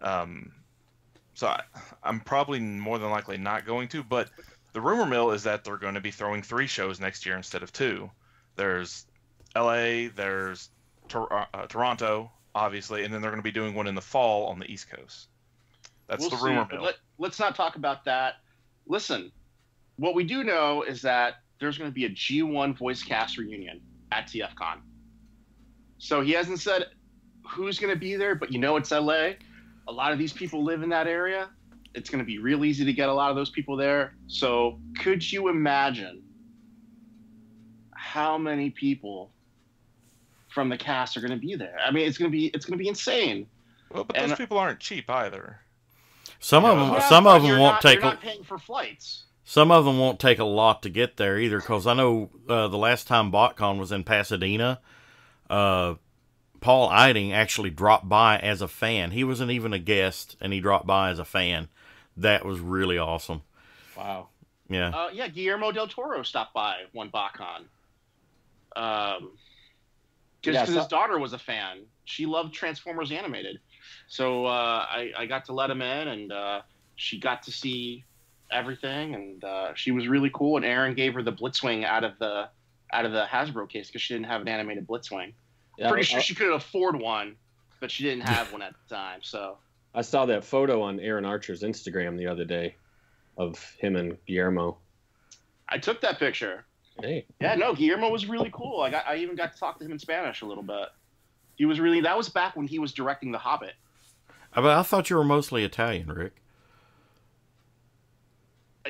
So I'm probably more than likely not going to, but the rumor mill is that they're going to be throwing 3 shows next year instead of 2. There's LA, there's Toronto, obviously, and then they're going to be doing one in the fall on the East Coast. That's the rumor mill. Let's not talk about that. Listen, what we do know is that there's going to be a G1 voice cast reunion at TFCon. So he hasn't said who's going to be there, but it's LA. A lot of these people live in that area. It's going to be real easy to get a lot of those people there. So could you imagine how many people from the cast are going to be there? I mean, it's going to be insane. Well, but those people aren't cheap either. Some of them won't take. You're not paying for flights. Some of them won't take a lot to get there either, because I know the last time BotCon was in Pasadena, Paul Eiding actually dropped by as a fan. He wasn't even a guest, and he dropped by as a fan. That was really awesome. Wow. Yeah. Guillermo del Toro stopped by one BotCon. Because his daughter was a fan. She loved Transformers Animated. So I got to let him in, and she got to see everything, and she was really cool. And Aaron gave her the Blitzwing out of the Hasbro case because she didn't have an animated Blitzwing. Yeah, pretty sure she could afford one, but she didn't have one at the time. So I saw that photo on Aaron Archer's Instagram the other day of him and Guillermo. I took that picture. Hey. Yeah, no, Guillermo was really cool. I even got to talk to him in Spanish a little bit. That was back when he was directing The Hobbit. But I thought you were mostly Italian, Rick.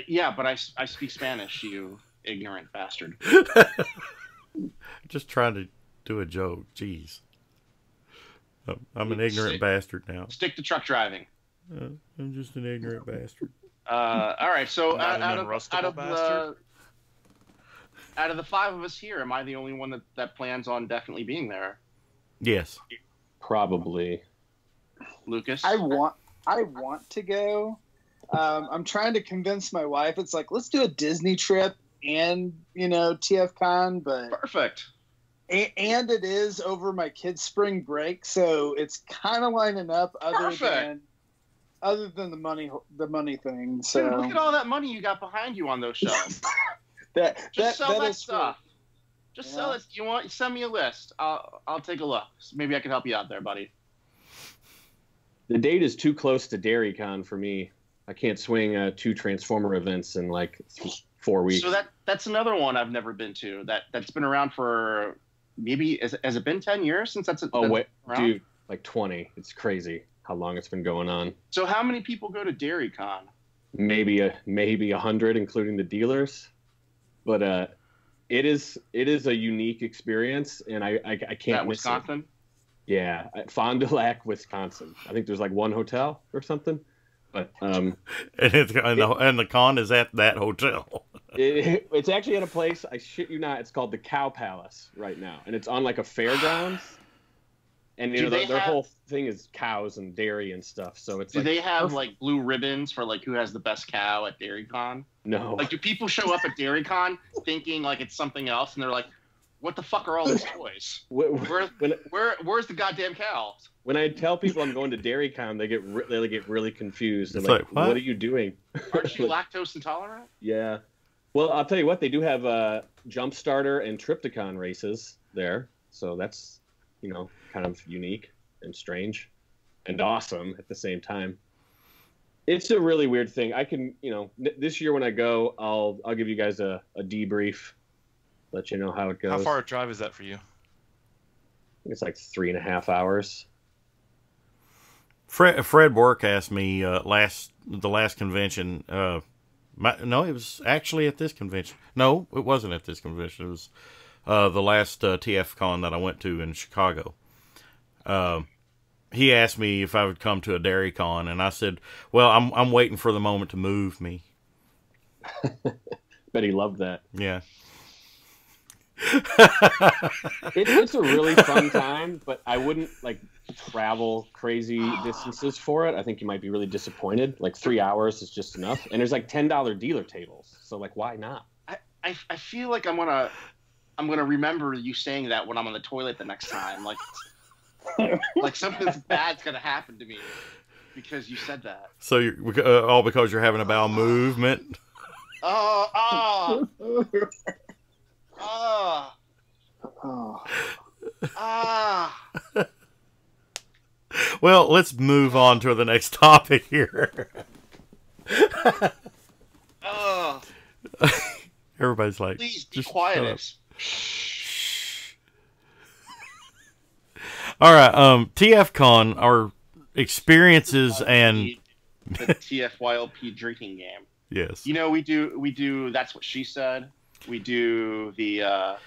Yeah, but I speak Spanish, you ignorant bastard. Just trying to do a joke. Jeez. I'm an ignorant bastard now. Stick to truck driving. I'm just an ignorant bastard. All right, so out of the 5 of us here, am I the only one that plans on definitely being there? Yes. Probably. Lucas? I want to go. I'm trying to convince my wife. It's like, let's do a Disney trip and, TFCon, but perfect. And it is over my kids' spring break, so it's kind of lining up other than the money thing. So dude, look at all that money you got behind you on those shows. Just sell that stuff. Just sell it. Send me a list. I'll take a look. Maybe I can help you out there, buddy. The date is too close to DairyCon for me. I can't swing 2 Transformer events in like 4 weeks. So that's another one I've never been to. That's been around for maybe has it been 10 years since that's wait, dude, like 20. It's crazy how long it's been going on. So how many people go to DairyCon? Maybe 100, including the dealers. But it is a unique experience, and I can't miss Wisconsin? It. Yeah, Fond du Lac, Wisconsin. I think there's like 1 hotel or something. But and the con is at that hotel. It's actually at a place, I shit you not, it's called the Cow Palace right now, and it's on like a fairgrounds. And their whole thing is cows and dairy and stuff. So it's. Do they have like blue ribbons for like who has the best cow at DairyCon? No. Like, do people show up at DairyCon thinking like it's something else, and they're like, "What the fuck are all these toys? Where's the goddamn cows?" When I tell people I'm going to DairyCon, they get really confused. They're like, "What are you doing? Aren't you lactose intolerant?" Yeah. Well, I'll tell you what. They do have jump starter and Trypticon races there, so that's kind of unique and strange and awesome at the same time. It's a really weird thing. I can, this year when I go, I'll give you guys a debrief, let you know how it goes. How far a drive is that for you? I think it's like 3.5 hours. Fred Work asked me the last convention. No, it was actually at this convention. No, it wasn't at this convention. It was the last TFCon that I went to in Chicago. He asked me if I would come to a DairyCon, and I said, "Well, I'm waiting for the moment to move me." Bet he loved that. Yeah. It's a really fun time, but I wouldn't travel crazy distances for it. I think you might be really disappointed. Like 3 hours is just enough, and there's like $10 dealer tables, so why not? I feel like I'm gonna I'm gonna remember you saying that when I'm on the toilet the next time. Like something bad's gonna happen to me because you said that. So all because you're having a bowel movement. Well, let's move on to the next topic here. Everybody's like, please be quiet. All right, TFCon, our experiences and the TFYLP drinking game. Yes. You know, we do That's What She Said. We do the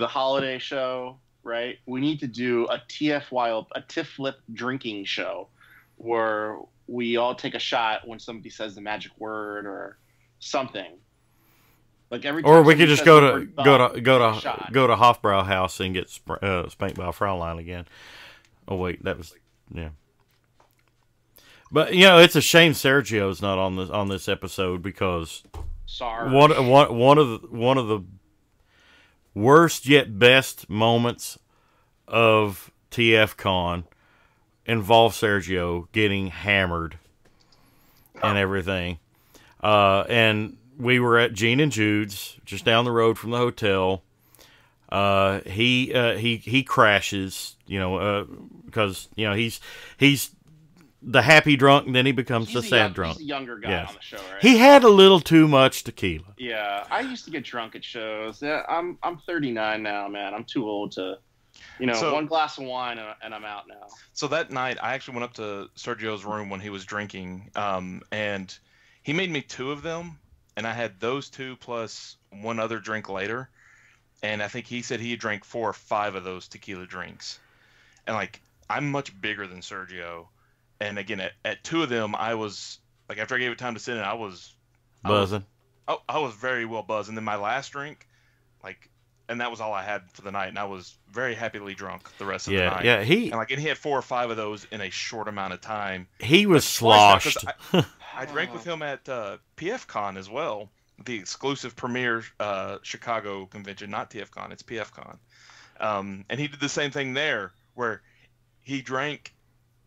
holiday show, right? We need to do a TFYLP drinking show where we all take a shot when somebody says the magic word or something. Like every time, or we could just go to Hofbrau House and get spanked by a Fraulein again. Oh wait, that was yeah. But you know, it's a shame Sergio's not on this episode because one of the worst yet best moments of TFCon involved Sergio getting hammered and everything, and we were at Gene and Jude's, just down the road from the hotel. He crashes, you know, because you know he's the happy drunk, and then he becomes the sad drunk. He's a younger guy on the show, right? He had a little too much tequila. Yeah, I used to get drunk at shows. Yeah, I'm 39 now, man. I'm too old to, one glass of wine and I'm out now. So that night, I actually went up to Sergio's room when he was drinking, and he made me 2 of them. And I had those 2 plus one other drink later. And I think he said he drank 4 or 5 of those tequila drinks. And, like, I'm much bigger than Sergio. And, again, at 2 of them, I was, like, after I gave it time to sit in, I was buzzing. I was very well buzzed. And then my last drink, like, and that was all I had for the night. And I was very happily drunk the rest of the night. Yeah, he had 4 or 5 of those in a short amount of time. He was sloshed. I drank with him at PFCon as well, the exclusive premier Chicago convention, not TFCon, it's PFCon. And he did the same thing there, where he drank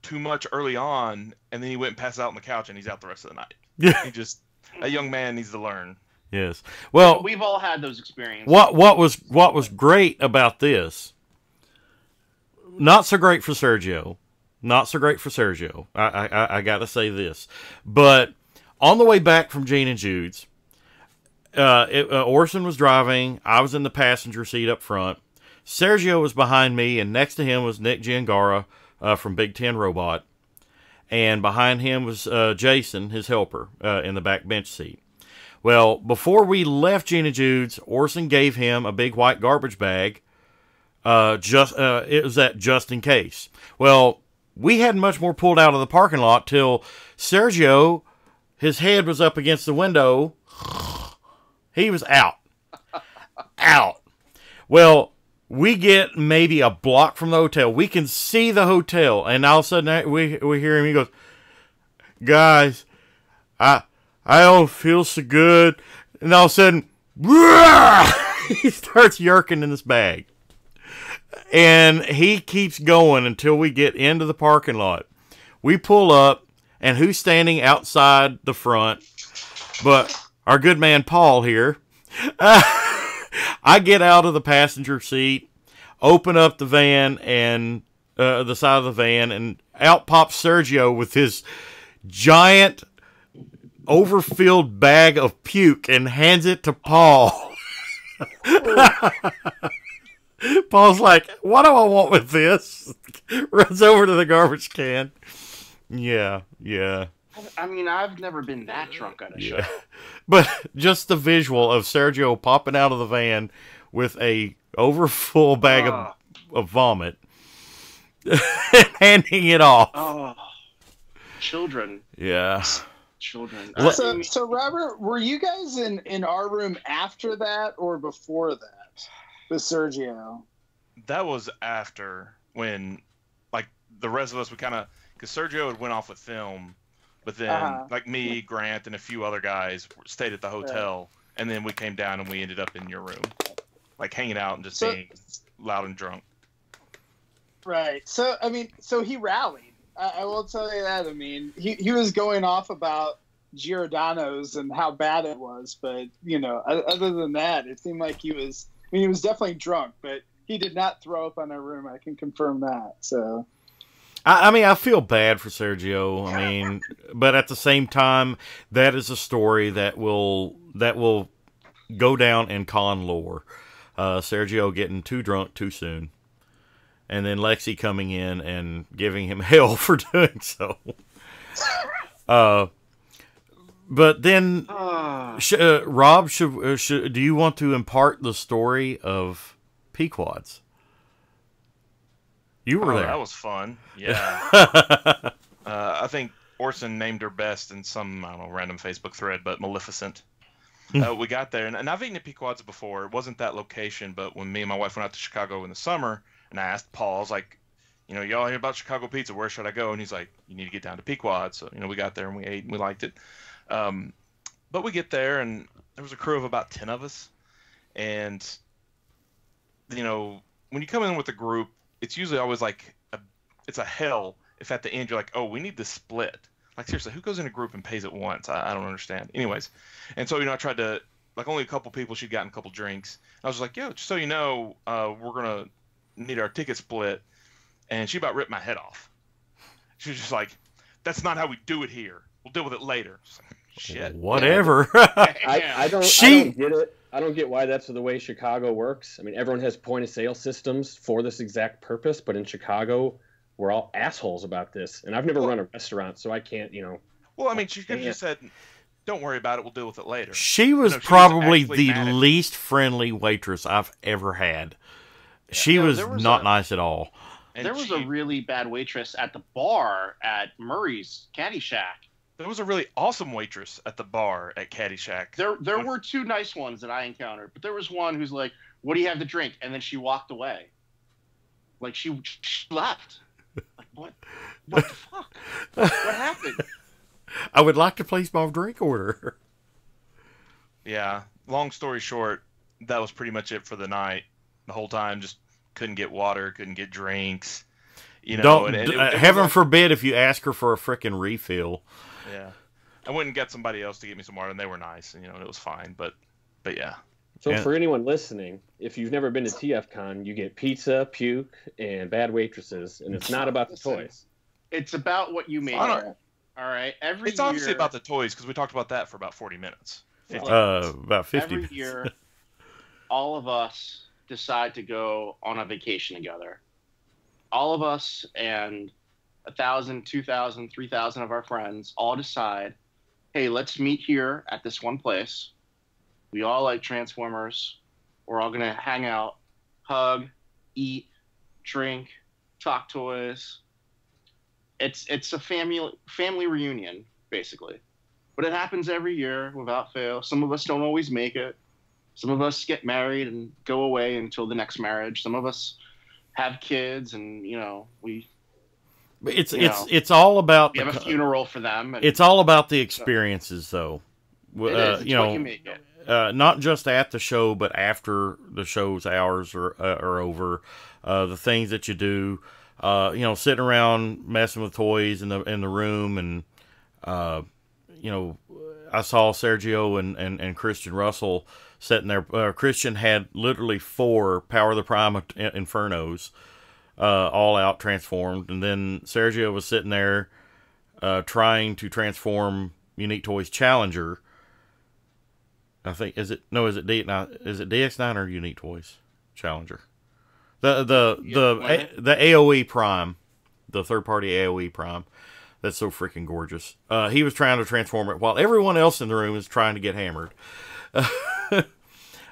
too much early on, and then he went and passed out on the couch, and he's out the rest of the night. Yeah. A young man needs to learn. Yes. Well, we've all had those experiences. What was great about this? Not so great for Sergio. Not so great for Sergio. I got to say this. But on the way back from Gene and Jude's, Orson was driving. I was in the passenger seat up front. Sergio was behind me, and next to him was Nick Giangara from Big Ten Robot. And behind him was Jason, his helper, in the back bench seat. Well, before we left Gene and Jude's, Orson gave him a big white garbage bag. It was that just in case. Well, we hadn't much more pulled out of the parking lot till Sergio, his head was up against the window. He was out. Out. Well, we get maybe a block from the hotel. We can see the hotel. And all of a sudden, we hear him. He goes, "Guys, I don't feel so good." And all of a sudden, he starts yerking in this bag. And he keeps going until we get into the parking lot. We pull up, and who's standing outside the front but our good man Paul here. I get out of the passenger seat, open up the van and the side of the van, and out pops Sergio with his giant overfilled bag of puke and hands it to Paul. Paul's like, "What do I want with this?" Runs over to the garbage can. Yeah. I mean, I've never been that drunk at a show. But just the visual of Sergio popping out of the van with a overfull bag of vomit and handing it off. Oh, children. Yeah. Children. So Robert, were you guys in our room after that or before that? With Sergio. That was after, when, like, the rest of us, because Sergio had went off with film, but then, like me, Grant, and a few other guys stayed at the hotel, and then we came down and we ended up in your room. like hanging out and just being loud and drunk. Right. So I mean, so he rallied. I will tell you that. I mean, he was going off about Giordano's and how bad it was, but other than that, it seemed like he was. I mean, he was definitely drunk, but he did not throw up on our room. I can confirm that. So. I mean, I feel bad for Sergio. I mean, but at the same time, that is a story that will go down in con lore. Sergio getting too drunk too soon, and then Lexi coming in and giving him hell for doing so. But then, Rob, do you want to impart the story of Pequods? You were there. That was fun. Yeah. I think Orson named her best in some, I don't know, random Facebook thread, but Maleficent. We got there, and I've eaten at Pequods before. It wasn't that location, but when me and my wife went out to Chicago in the summer, and I asked Paul, I was like, y'all hear about Chicago pizza? Where should I go? And he's like, you need to get down to Pequods. So, we got there and we ate and we liked it. But we get there, and there was a crew of about 10 of us. And, when you come in with a group, it's usually always like it's a hell if at the end you're like, oh, we need to split. Like, seriously, who goes in a group and pays at once? I don't understand. Anyways, and so, I tried to, like, only a couple people, she'd gotten a couple drinks. I was like, yo, just so you know, we're going to need our ticket split. And she about ripped my head off. She was just like, that's not how we do it here. We'll deal with it later. Like, shit. Whatever. I don't get it. I don't get why that's the way Chicago works. I mean, everyone has point of sale systems for this exact purpose, but in Chicago, we're all assholes about this. And I've never run a restaurant, so I can't, Well, I mean, she could have just said, don't worry about it, we'll deal with it later. She was probably the least friendly waitress I've ever had. Yeah. She was not nice at all. And there was a really bad waitress at the bar at Murray's Caddy Shack. There was a really awesome waitress at the bar at Caddy Shack. There were two nice ones that I encountered, but there was one who's like, what do you have to drink? And then she walked away. Like, she left. Like, what the fuck? What happened? I would like to place my drink order. Yeah. Long story short, that was pretty much it for the night. The whole time, just couldn't get water, couldn't get drinks. Heaven forbid if you ask her for a frickin' refill. Yeah. I went and got somebody else to get me some water, and they were nice, and it was fine. But yeah. So for anyone listening, if you've never been to TFCon, you get pizza, puke, and bad waitresses, and it's not about the toys. It's about what you make. All right. It's obviously about the toys, because we talked about that for about 40 minutes. About 50 minutes. Every year, all of us decide to go on a vacation together. All of us and 1,000, 2,000, 3,000 of our friends all decide, hey, let's meet here at this one place. We all like Transformers. We're all going to hang out, hug, eat, drink, talk toys. It's a family reunion, basically. But it happens every year without fail. Some of us don't always make it. Some of us get married and go away until the next marriage. Some of us have kids, and it's all about. We have a funeral for them. It's all about the experiences, though. It's what you make it. Not just at the show, but after the show's hours are over. The things that you do, sitting around messing with toys in the room, and I saw Sergio and Christian Russell sitting there. Christian had literally 4 Power of the Prime Infernos, all out transformed, and then Sergio was sitting there trying to transform Unique Toys Challenger. I think is it DX9 or Unique Toys Challenger? The AOE Prime, the third party AOE Prime. That's so freaking gorgeous. He was trying to transform it while everyone else in the room is trying to get hammered.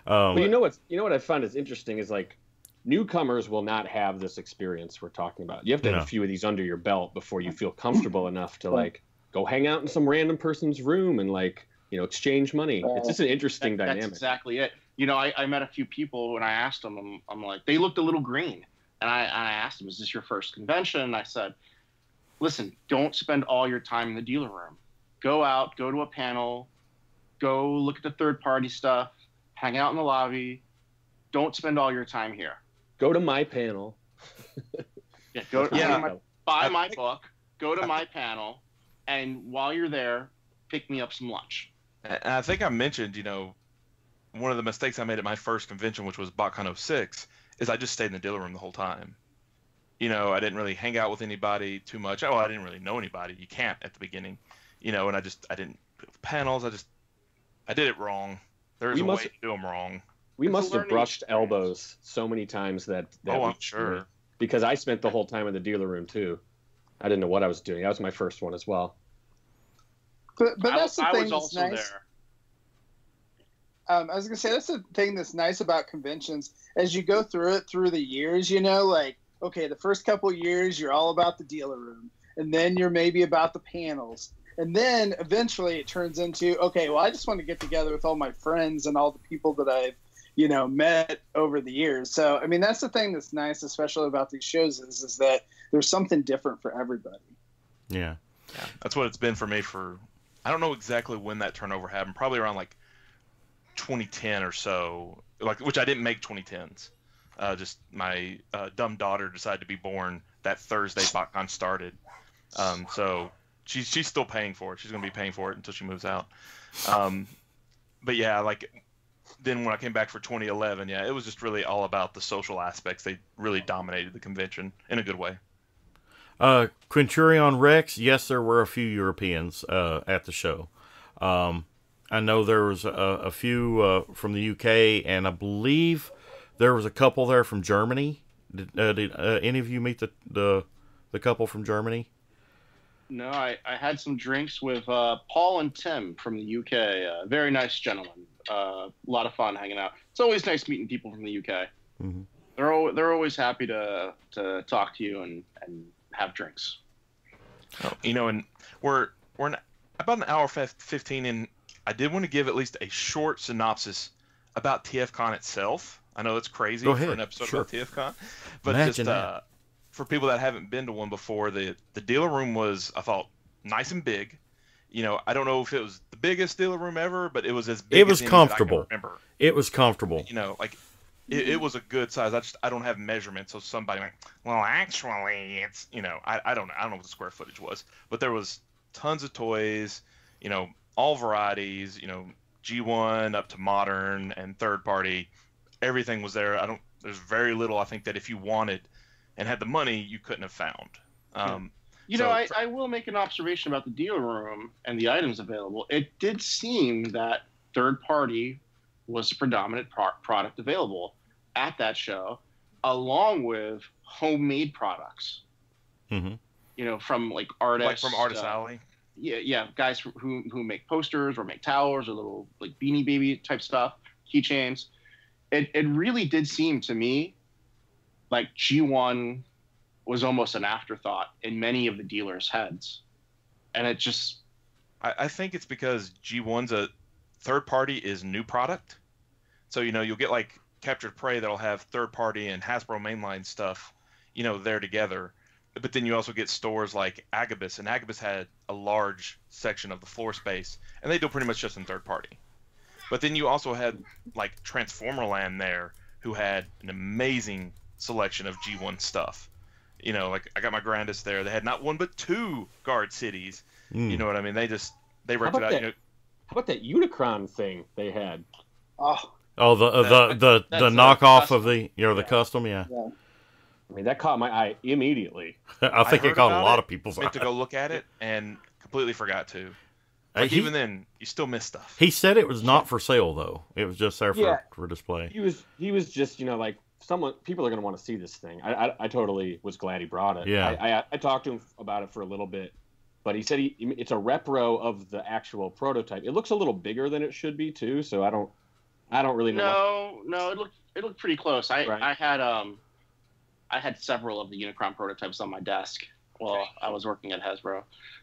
Well, you know what I find is interesting is, like, newcomers will not have this experience we're talking about. You have to have a few of these under your belt before you feel comfortable enough to, like, go hang out in some random person's room and, like, exchange money. It's just an interesting dynamic. That's exactly it. I met a few people when I asked them, I'm like, they looked a little green. And I asked them, is this your first convention? And I said, listen, don't spend all your time in the dealer room. Go out, go to a panel, go look at the third-party stuff, hang out in the lobby, don't spend all your time here. Go to my panel. Buy my book. Go to my panel, and while you're there, pick me up some lunch. And I think I mentioned, one of the mistakes I made at my first convention, which was BotCon 06, is I just stayed in the dealer room the whole time. I didn't really hang out with anybody too much. Oh, I didn't really know anybody. You can't at the beginning, and I didn't panels. I did it wrong. There's a way to do them wrong. We must have brushed elbows so many times that I'm sure. Because I spent the whole time in the dealer room too. I didn't know what I was doing. That was my first one as well. But that's the thing I was that's also nice. there. I was gonna say that's the thing that's nice about conventions. As you go through it through the years, the first couple of years you're all about the dealer room, and then you're maybe about the panels, and then eventually it turns into I just want to get together with all my friends and all the people that I've met over the years. So I mean that's the thing that's nice, especially about these shows, is that there's something different for everybody. Yeah, that's what it's been for me. I don't know exactly when that turnover happened. Probably around like 2010 or so, which I didn't make 2010s. Just my dumb daughter decided to be born that Thursday BotCon started. So she's still paying for it. She's going to be paying for it until she moves out. But yeah, then when I came back for 2011, it was just really all about the social aspects. They really dominated the convention in a good way. Quinturion Rex, yes, there were a few Europeans at the show. I know there was a few from the UK, and I believe there was a couple there from Germany. Did any of you meet the couple from Germany? No, I had some drinks with Paul and Tim from the UK. Very nice gentlemen. A lot of fun hanging out. It's always nice meeting people from the UK. Mm-hmm. They're always happy to talk to you and have drinks. Oh, and we're about an hour 15 in. I did want to give at least a short synopsis about TFCon itself. I know it's crazy for an episode about TFCon, but imagine just for people that haven't been to one before, the dealer room was, I thought, nice and big. I don't know if it was the biggest dealer room ever, but it was as big. It was as comfortable. I can remember. It was comfortable. It was a good size. I don't have measurements, so somebody actually it's I don't know what the square footage was, but there was tons of toys, all varieties, G1 up to modern and third party, everything was there. There's very little I think that if you wanted and had the money you couldn't have found. I will make an observation about the dealer room and the items available. It did seem that third party was the predominant product available at that show, along with homemade products. Mm-hmm. From artists, from Artist Alley. Yeah, guys who make posters or make towels or little Beanie Baby type stuff, keychains. It really did seem to me like G1 was almost an afterthought in many of the dealers' heads, and it just. I think it's because G1's a third party is new product, so you'll get Captured Prey that'll have third party and Hasbro mainline stuff, there together. But then you also get stores like Agabus, and Agabus had a large section of the floor space, and they do pretty much just in third party. But then you also had Transformerland there, who had an amazing selection of G1 stuff. I got my Grandis there. They had not one but two Guard Cities. You know what I mean? They wrecked it out. How about that Unicron thing they had? The knockoff of the custom, yeah. I mean, that caught my eye immediately. I think it caught a lot of people's eye. Meant to go look at it and completely forgot to. Even then, you still miss stuff. He said it was not for sale though. It was just there for display. He was just people are going to want to see this thing. I totally was glad he brought it. Yeah. I talked to him about it for a little bit, but he said it's a repro of the actual prototype. It looks a little bigger than it should be too. So I don't really know. No, it looked pretty close. I had several of the Unicron prototypes on my desk while I was working at Hasbro.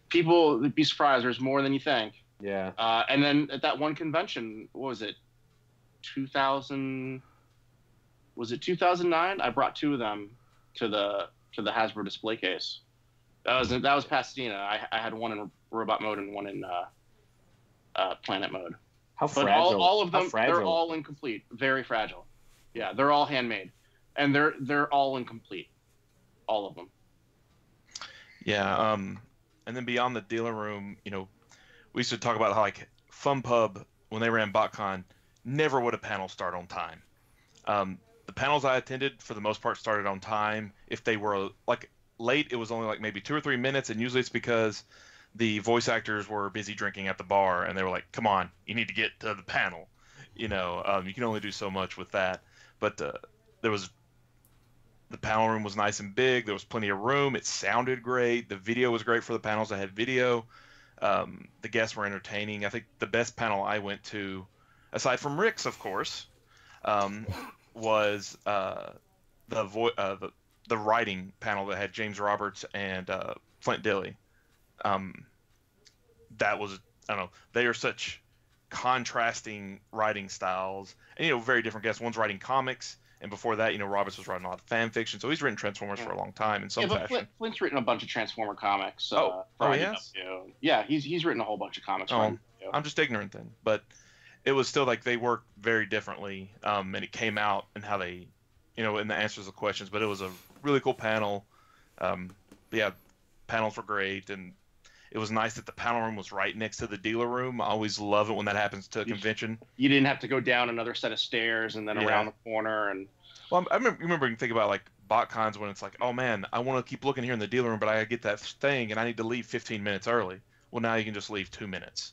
People would be surprised. There's more than you think. Yeah. And then at that one convention, what was it? 2000. Was it 2009? I brought two of them to the Hasbro display case. That was Pasadena. I had one in robot mode and one in planet mode. How but fragile! All of them, fragile. they're all incomplete. Very fragile. Yeah, they're all handmade, and they're all incomplete, all of them. Yeah. And then beyond the dealer room, we used to talk about how like Fun Pub when they ran BotCon never would a panel start on time. The panels I attended for the most part started on time. If they were like late, it was only like maybe 2 or 3 minutes, and usually it's because the voice actors were busy drinking at the bar, and they were like, "Come on, you need to get to the panel." You can only do so much with that. But the panel room was nice and big. There was plenty of room. It sounded great. The video was great for the panels that had video. The guests were entertaining. I think the best panel I went to, aside from Rick's, of course, was the writing panel that had James Roberts and Flint Dilley. That was, I don't know, they are such contrasting writing styles, and very different guests. One's writing comics, and before that, Roberts was writing a lot of fan fiction, so he's written Transformers for a long time in some fashion. Flint's written a bunch of Transformer comics. He has? Yeah, he's written a whole bunch of comics. I'm just ignorant then, but it was still like they worked very differently, and it came out in how they, in the answers to questions. But it was a really cool panel. Yeah, panels were great, and it was nice that the panel room was right next to the dealer room. I always love it when that happens to a convention. You didn't have to go down another set of stairs and then around the corner. And well, I remember thinking about like BotCons when it's like, oh man, I want to keep looking here in the dealer room, but I get that thing and I need to leave 15 minutes early. Well, now you can just leave 2 minutes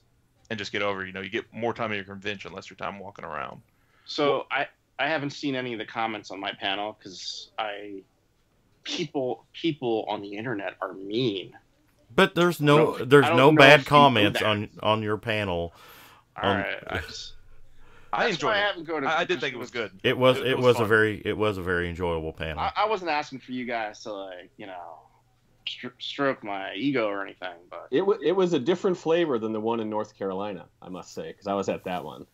and just get over. You get more time at your convention, less your time walking around. So I haven't seen any of the comments on my panel because people on the internet are mean. But there's no bad comments on your panel. All right, I enjoyed it. I did think it was good. It was a very enjoyable panel. I wasn't asking for you guys to stroke my ego or anything, but it was a different flavor than the one in North Carolina, I must say, because I was at that one.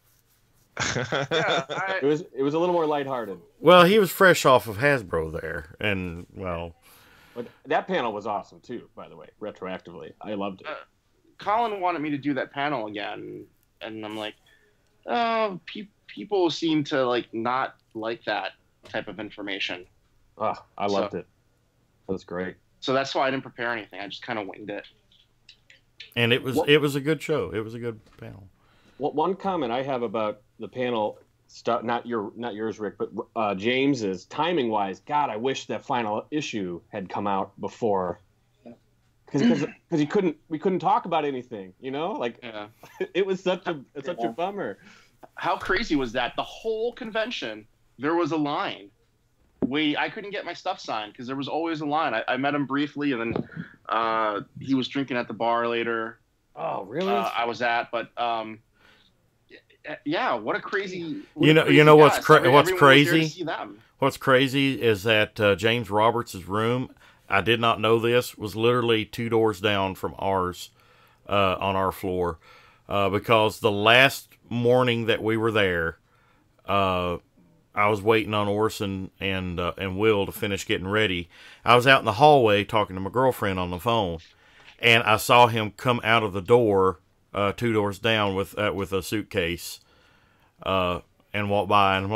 It was a little more lighthearted. Well, he was fresh off of Hasbro there, and well. But that panel was awesome too, by the way, retroactively. I loved it. Colin wanted me to do that panel again, and I'm like, oh, people seem to not like that type of information. Oh, I loved it. That was great. So that's why I didn't prepare anything. I just kind of winged it. And it was a good show. It was a good panel. One comment I have about the panel stuff, not yours, Rick, but James's, timing wise. God, I wish that final issue had come out before, because we couldn't talk about anything. It was such a bummer. How crazy was that? The whole convention, there was a line. I couldn't get my stuff signed because there was always a line. I met him briefly, and then he was drinking at the bar later. Oh, really? I was at, but yeah, what a crazy. What's crazy? What's crazy is that James Roberts' room, I did not know this, was literally 2 doors down from ours on our floor, because the last morning that we were there, I was waiting on Orson and Will to finish getting ready. I was out in the hallway talking to my girlfriend on the phone, and I saw him come out of the door 2 doors down with a suitcase, and walk by, and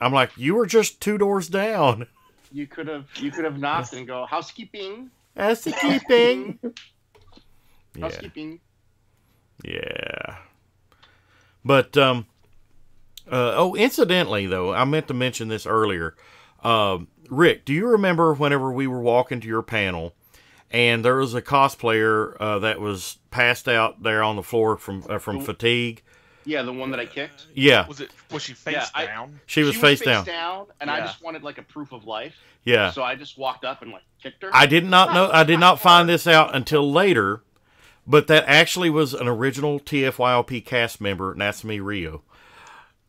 I'm like, you were just 2 doors down. You could have knocked and go, housekeeping. Housekeeping. Housekeeping. Yeah. But incidentally though, I meant to mention this earlier. Rick, do you remember whenever we were walking to your panel, and there was a cosplayer that was passed out there on the floor from fatigue? Yeah, the one that I kicked. Yeah. Was she face down? She was face down, and I just wanted a proof of life. Yeah. So I just walked up and kicked her. I did not find this out until later, but that actually was an original TFYLP cast member, Natsumi Rio.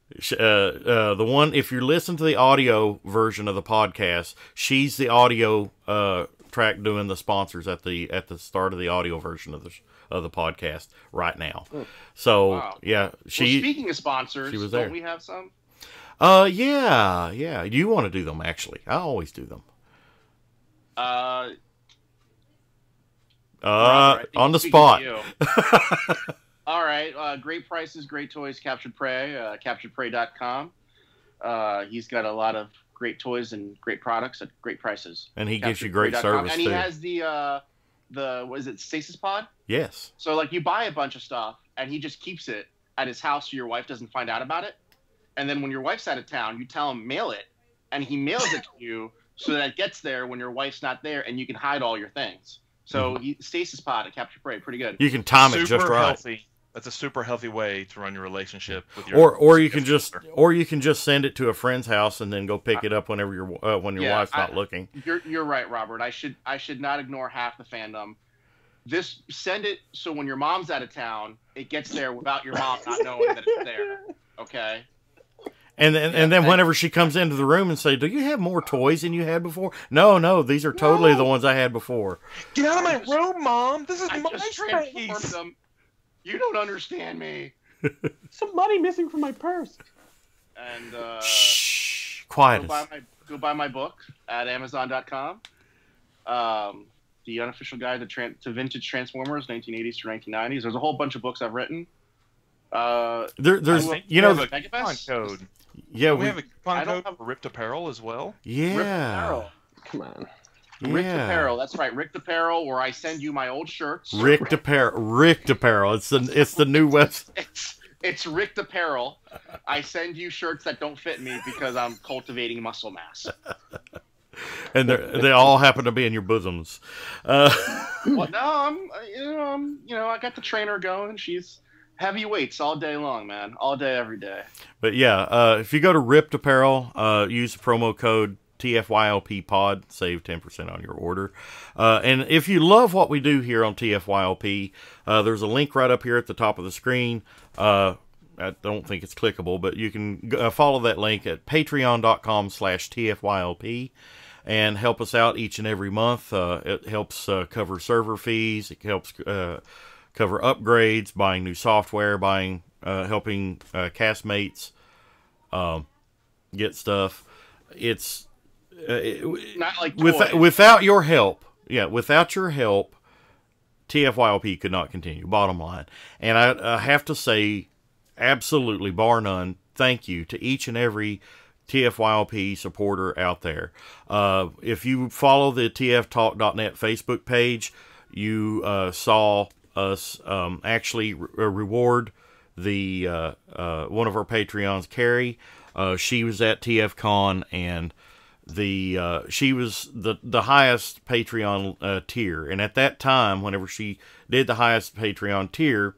The one, if you listen to the audio version of the podcast, she's the audio track doing the sponsors at the start of the audio version of the podcast right now. So wow. Yeah, speaking of sponsors, she was there. Don't we have some? Yeah. You want to do them? Actually, I always do them. On the spot. All right. Great prices, great toys. Captured Prey. CapturedPrey.com. He's got a lot of great toys and great products at great prices. And he gives you great service, and too. And he has what is it, Stasis Pod? Yes. So, like, you buy a bunch of stuff, and he just keeps it at his house so your wife doesn't find out about it. And then when your wife's out of town, you tell him, mail it. And he mails it to you so that it gets there when your wife's not there, and you can hide all your things. So, Stasis Pod at Capture Prey, pretty good. You can time it just right. Healthy. That's a super healthy way to run your relationship with your. Or you can just send it to a friend's house and then go pick it up whenever your wife's not looking. You're right, Robert. I should not ignore half the fandom. Send it so when your mom's out of town, it gets there without your mom not knowing that it's there. Okay. And then whenever she comes into the room and say, "Do you have more toys than you had before?" No, these are totally the ones I had before. Get out of my room, Mom. This is my space. You don't understand me. Some money missing from my purse. And shh, quiet. Go buy my book at Amazon.com. The unofficial guide to vintage Transformers, 1980s to 1990s. There's a whole bunch of books I've written. There's the coupon code. Yeah, we have a coupon code for Ripped Apparel as well. Yeah. Ripped Apparel. Come on. Yeah. Ricked Apparel, that's right. Ricked Apparel, where I send you my old shirts. Ricked Apparel. It's the new website. It's Ricked Apparel. I send you shirts that don't fit me because I'm cultivating muscle mass. And they all happen to be in your bosoms. Well, no, I got the trainer going. She's heavy weights all day long, man. All day, every day. But yeah, if you go to Ripped Apparel, use the promo code TFYLP-Pod, save 10% on your order. And if you love what we do here on TFYLP, there's a link right up here at the top of the screen. I don't think it's clickable, but you can follow that link at patreon.com/TFYLP and help us out each and every month. It helps cover server fees. It helps cover upgrades, buying new software, helping castmates get stuff. It's not like without your help. Yeah, without your help, TFYLP could not continue. Bottom line, and I have to say, absolutely, bar none, thank you to each and every TFYLP supporter out there. If you follow the TFTalk.net Facebook page, you saw us actually reward the one of our Patreons, Carrie. She was at TFCon, and she was the highest Patreon tier. And at that time, whenever she did the highest Patreon tier,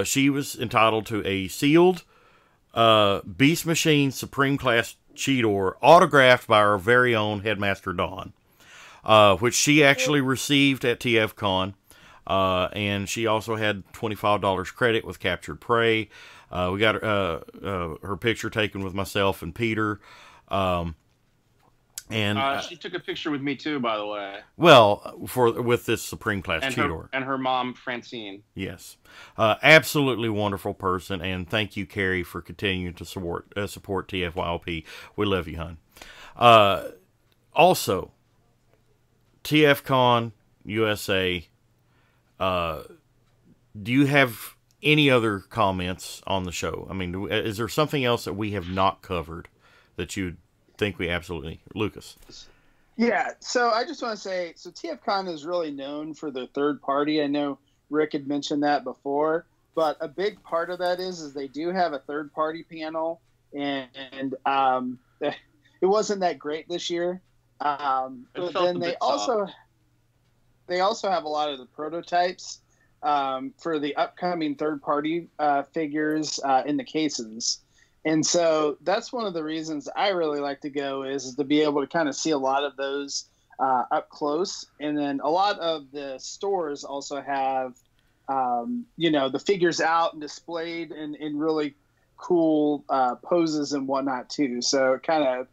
she was entitled to a sealed Beast Machine Supreme Class Cheetor autographed by our very own Headmaster Dawn, which she actually received at TFCon. And she also had $25 credit with Captured Prey. We got her picture taken with myself and Peter. And she took a picture with me too, by the way. Well, with this Supreme Class Cheetor. And her mom, Francine. Yes. Absolutely wonderful person, and thank you, Carrie, for continuing to support TFYLP. We love you, hon. Also, TFCon USA, do you have any other comments on the show? I mean, is there something else that we have not covered that you think we absolutely... Lucas? Yeah, so I just want to say, so TFCon is really known for their third party. I know Rick had mentioned that before, but a big part of that is they do have a third party panel, and it wasn't that great this year. But then they also have a lot of the prototypes for the upcoming third party figures in the cases. And so that's one of the reasons I really like to go is to be able to kind of see a lot of those up close. And then a lot of the stores also have, the figures out and displayed in really cool poses and whatnot too. So it kind of,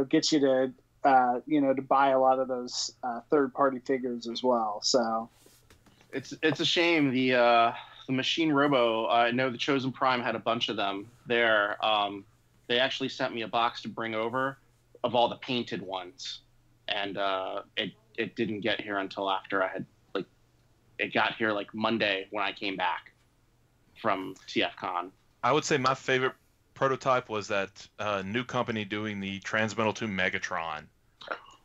gets you to, to buy a lot of those third-party figures as well. So it's a shame the Machine Robo. I know the Chosen Prime had a bunch of them there. They actually sent me a box to bring over of all the painted ones, and it didn't get here until after I had it got here like Monday when I came back from TFCon. I would say my favorite prototype was that new company doing the Transmetal 2 Megatron.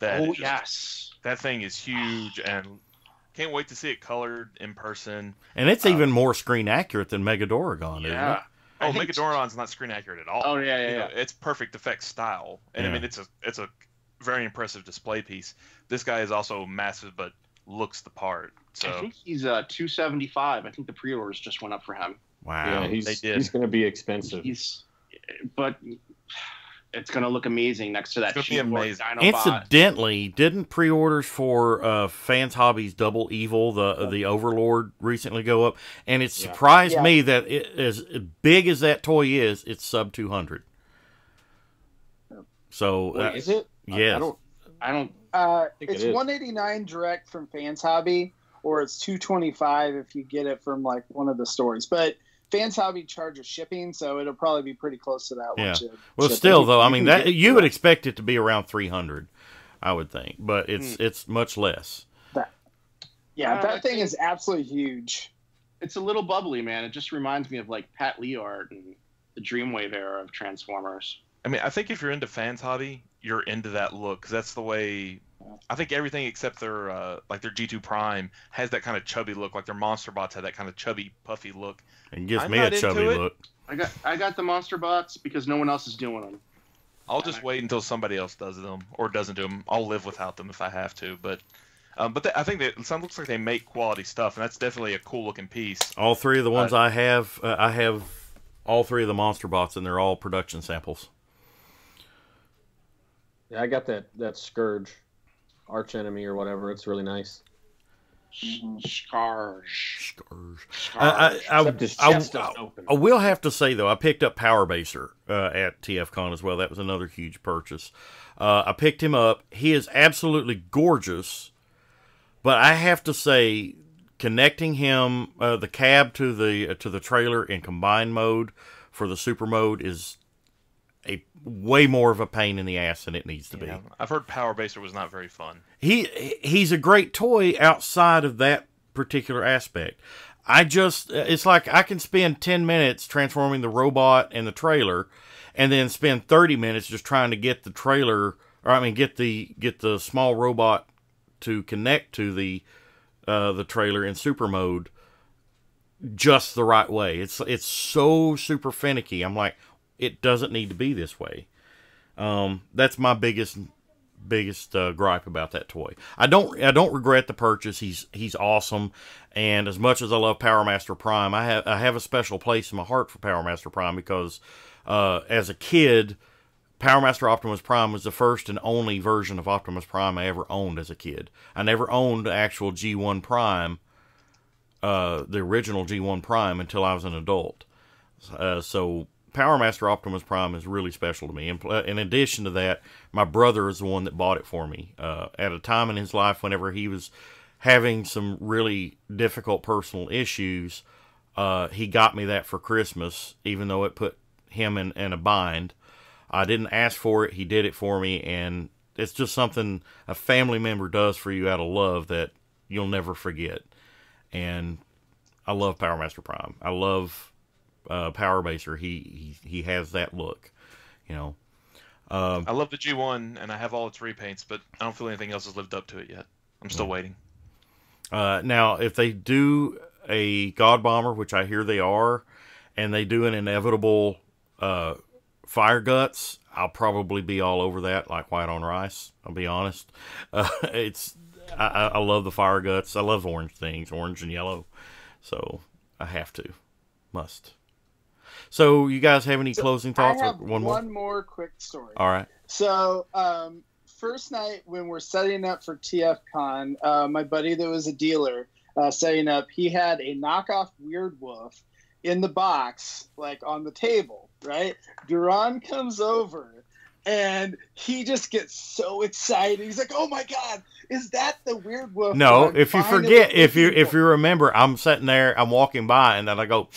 Yes. That thing is huge, and can't wait to see it colored in person. And it's even more screen accurate than Megadorigon, isn't it? Oh, Megadoron's not screen accurate at all. Oh, yeah. It's perfect effects style. And I mean, it's a very impressive display piece. This guy is also massive, but looks the part. So I think he's $275. I think the pre-orders just went up for him. Wow. Yeah, he's going to be expensive. But it's going to look amazing next to that. It's going to be amazing. Incidentally, didn't pre-orders for Fans Hobbies Double Evil, the Overlord, recently go up? And it surprised me that as big as that toy is, it's sub 200. So wait, is it? Yes. I don't. It's $189 direct from Fans Hobby, or it's $225 if you get it from like one of the stores. But Fans Hobby charges shipping, so it'll probably be pretty close to that. Yeah. Well, still though, I mean that you would expect it to be around 300, I would think, but it's much less. That thing is absolutely huge. It's a little bubbly, man. It just reminds me of like Pat Leard and the Dreamwave era of Transformers. I mean, I think if you're into Fans Hobby, you're into that look, because that's the way. I think everything except their like their G2 Prime has that kind of chubby look. Like their Monster Bots have that kind of chubby, puffy look. It gives me a chubby look. I got the Monster Bots because no one else is doing them. I'll just wait until somebody else does them or doesn't do them. I'll live without them if I have to. But I think that it looks like they make quality stuff, and that's definitely a cool looking piece. All three of the ones I have all three of the Monster Bots, and they're all production samples. Yeah, I got that Scourge, arch enemy or whatever. It's really nice. Scourge. I will have to say though, I picked up Power Baser at TFCon as well. That was another huge purchase. I picked him up. He is absolutely gorgeous, but I have to say, connecting him the cab to the trailer in combined mode for the super mode is a way more of a pain in the ass than it needs to be. I've heard Power Baser was not very fun. He's a great toy outside of that particular aspect. It's like I can spend 10 minutes transforming the robot and the trailer, and then spend 30 minutes just trying to get the trailer, get the small robot to connect to the trailer in super mode just the right way. It's so super finicky. I'm like, it doesn't need to be this way. That's my biggest gripe about that toy. I don't regret the purchase. He's awesome, and as much as I love Power Master Prime, I have a special place in my heart for Power Master Prime because as a kid, Power Master Optimus Prime was the first and only version of Optimus Prime I ever owned as a kid. I never owned the actual G1 Prime, the original G1 Prime, until I was an adult. So Power Master Optimus Prime is really special to me. And in addition to that, my brother is the one that bought it for me. At a time in his life whenever he was having some really difficult personal issues, he got me that for Christmas, even though it put him in a bind. I didn't ask for it. He did it for me, and it's just something a family member does for you out of love that you'll never forget. And I love Power Master Prime. I love Power Baser. He has that look, you know. I love the G1, and I have all its repaints, but I don't feel anything else has lived up to it yet. I'm still waiting. Now, if they do a God Bomber, which I hear they are, and they do an inevitable Fire Guts, I'll probably be all over that like white on rice. I'll be honest. I love the Fire Guts. I love orange things, orange and yellow. So I have to, must. So you guys have any closing thoughts? I have one more quick story. All right. So first night when we're setting up for TFCon, my buddy that was a dealer setting up, he had a knockoff Weird Wolf in the box, like on the table, right? Duran comes over and he just gets so excited. He's like, "Oh my God, is that the Weird Wolf?" No, if you forget, if you remember, I'm sitting there, I'm walking by, and then I go,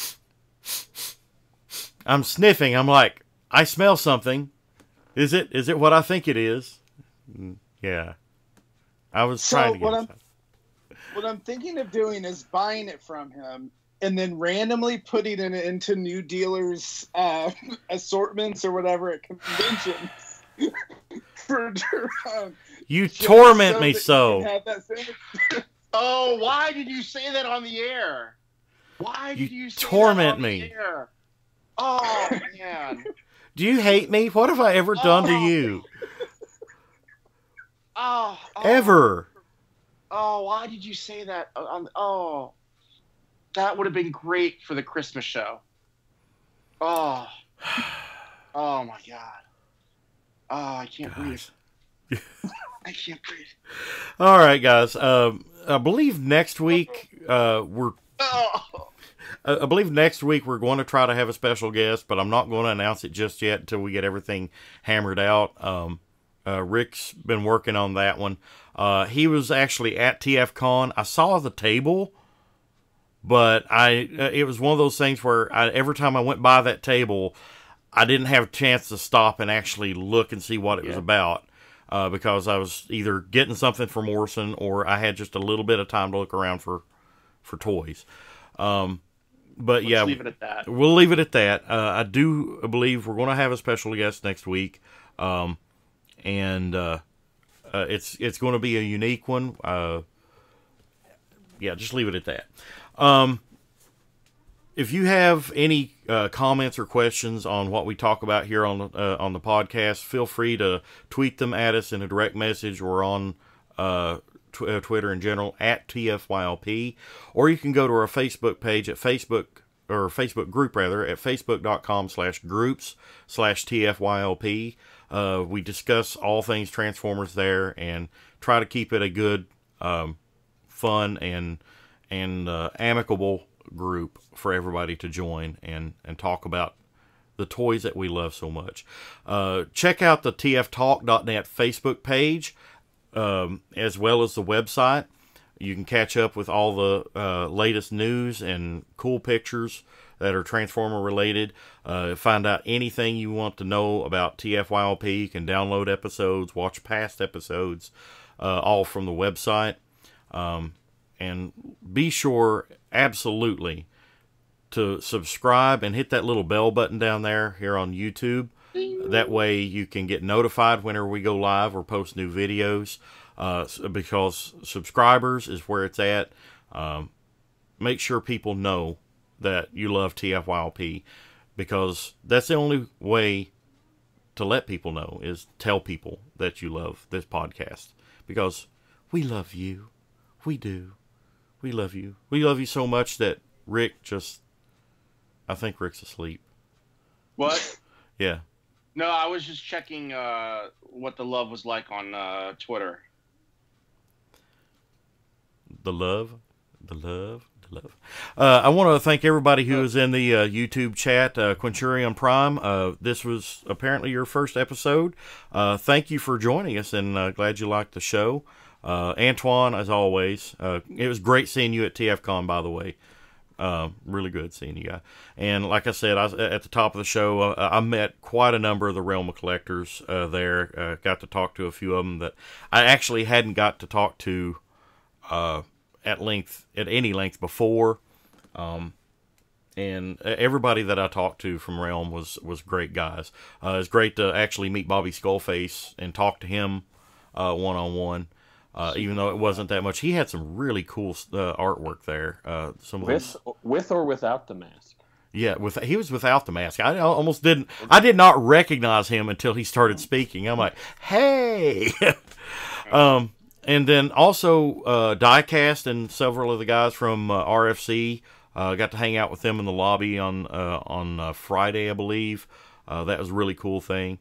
I'm sniffing. I'm like, I smell something. Is it what I think it is? Yeah. I was trying to get what I'm thinking of doing is buying it from him and then randomly putting it into new dealers' assortments or whatever at conventions. You torment me so. Oh, why did you say that on the air? Why did you say torment that on me? The air? Oh man! Do you hate me? What have I ever done to you? Ever? Oh, why did you say that? That would have been great for the Christmas show. Oh my God. Oh, I can't breathe. I can't breathe. All right, guys. I believe next week we're going to try to have a special guest, but I'm not going to announce it just yet until we get everything hammered out. Rick's been working on that one. He was actually at TFCon. I saw the table, but it was one of those things where every time I went by that table, I didn't have a chance to stop and actually look and see what it was about. Because I was either getting something from Morrison or I had just a little bit of time to look around for toys. But Let's yeah, leave it at that. We'll leave it at that. I do believe we're going to have a special guest next week. And it's going to be a unique one. Yeah, just leave it at that. If you have any comments or questions on what we talk about here on the podcast, feel free to tweet them at us in a direct message or on Twitter in general at TFYLP, or you can go to our Facebook page at Facebook group at facebook.com/groups/TFYLP. We discuss all things Transformers there and try to keep it a good, fun and amicable group for everybody to join and talk about the toys that we love so much. Check out the tftalk.net Facebook page, as well as the website. You can catch up with all the latest news and cool pictures that are Transformer related. Find out anything you want to know about TFYLP. You can download episodes, watch past episodes, all from the website. And be sure, absolutely, to subscribe and hit that little bell button down there here on YouTube. That way you can get notified whenever we go live or post new videos. Because subscribers is where it's at. Make sure people know that you love TFYLP, because that's the only way to let people know, is tell people that you love this podcast, because we love you. We do. We love you. We love you so much that Rick I think Rick's asleep. What? Yeah. No, I was just checking what the love was like on Twitter. The love. I want to thank everybody who is in the YouTube chat. Quinturion Prime, this was apparently your first episode. Thank you for joining us, and glad you liked the show. Antoine, as always, it was great seeing you at TFCon, by the way. Really good seeing you guys. And like I said, at the top of the show, I met quite a number of the Realm of Collectors there. Got to talk to a few of them that I actually hadn't got to talk to at any length before. And everybody that I talked to from Realm was great guys. It's great to actually meet Bobby Skullface and talk to him one-on-one. Even though it wasn't that much, he had some really cool artwork there. With or without the mask. Yeah, he was without the mask. I did not recognize him until he started speaking. I'm like, hey. And then also Diecast and several of the guys from RFC, got to hang out with them in the lobby on Friday, I believe. That was a really cool thing.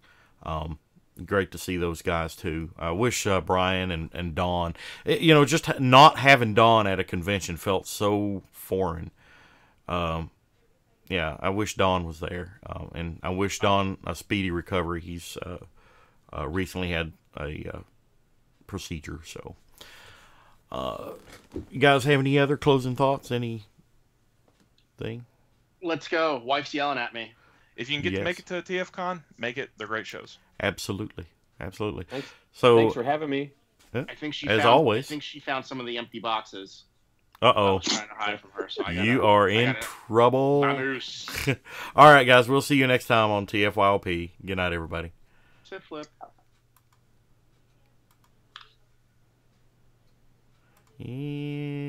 Great to see those guys too. I wish Brian and Don, just not having Don at a convention felt so foreign. Yeah, I wish Don was there, and I wish Don a speedy recovery. He's recently had a procedure. So, you guys have any other closing thoughts? Anything? Let's go. Wife's yelling at me. If you can get to make it to TFCon, make it. They're great shows. Absolutely. Thanks for having me. Yeah, I think she always. I think she found some of the empty boxes. Uh-oh. I was trying to hide from her, so you are in trouble. Vamoose. All right, guys. We'll see you next time on TFYLP. Good night, everybody. Tip flip. Yeah.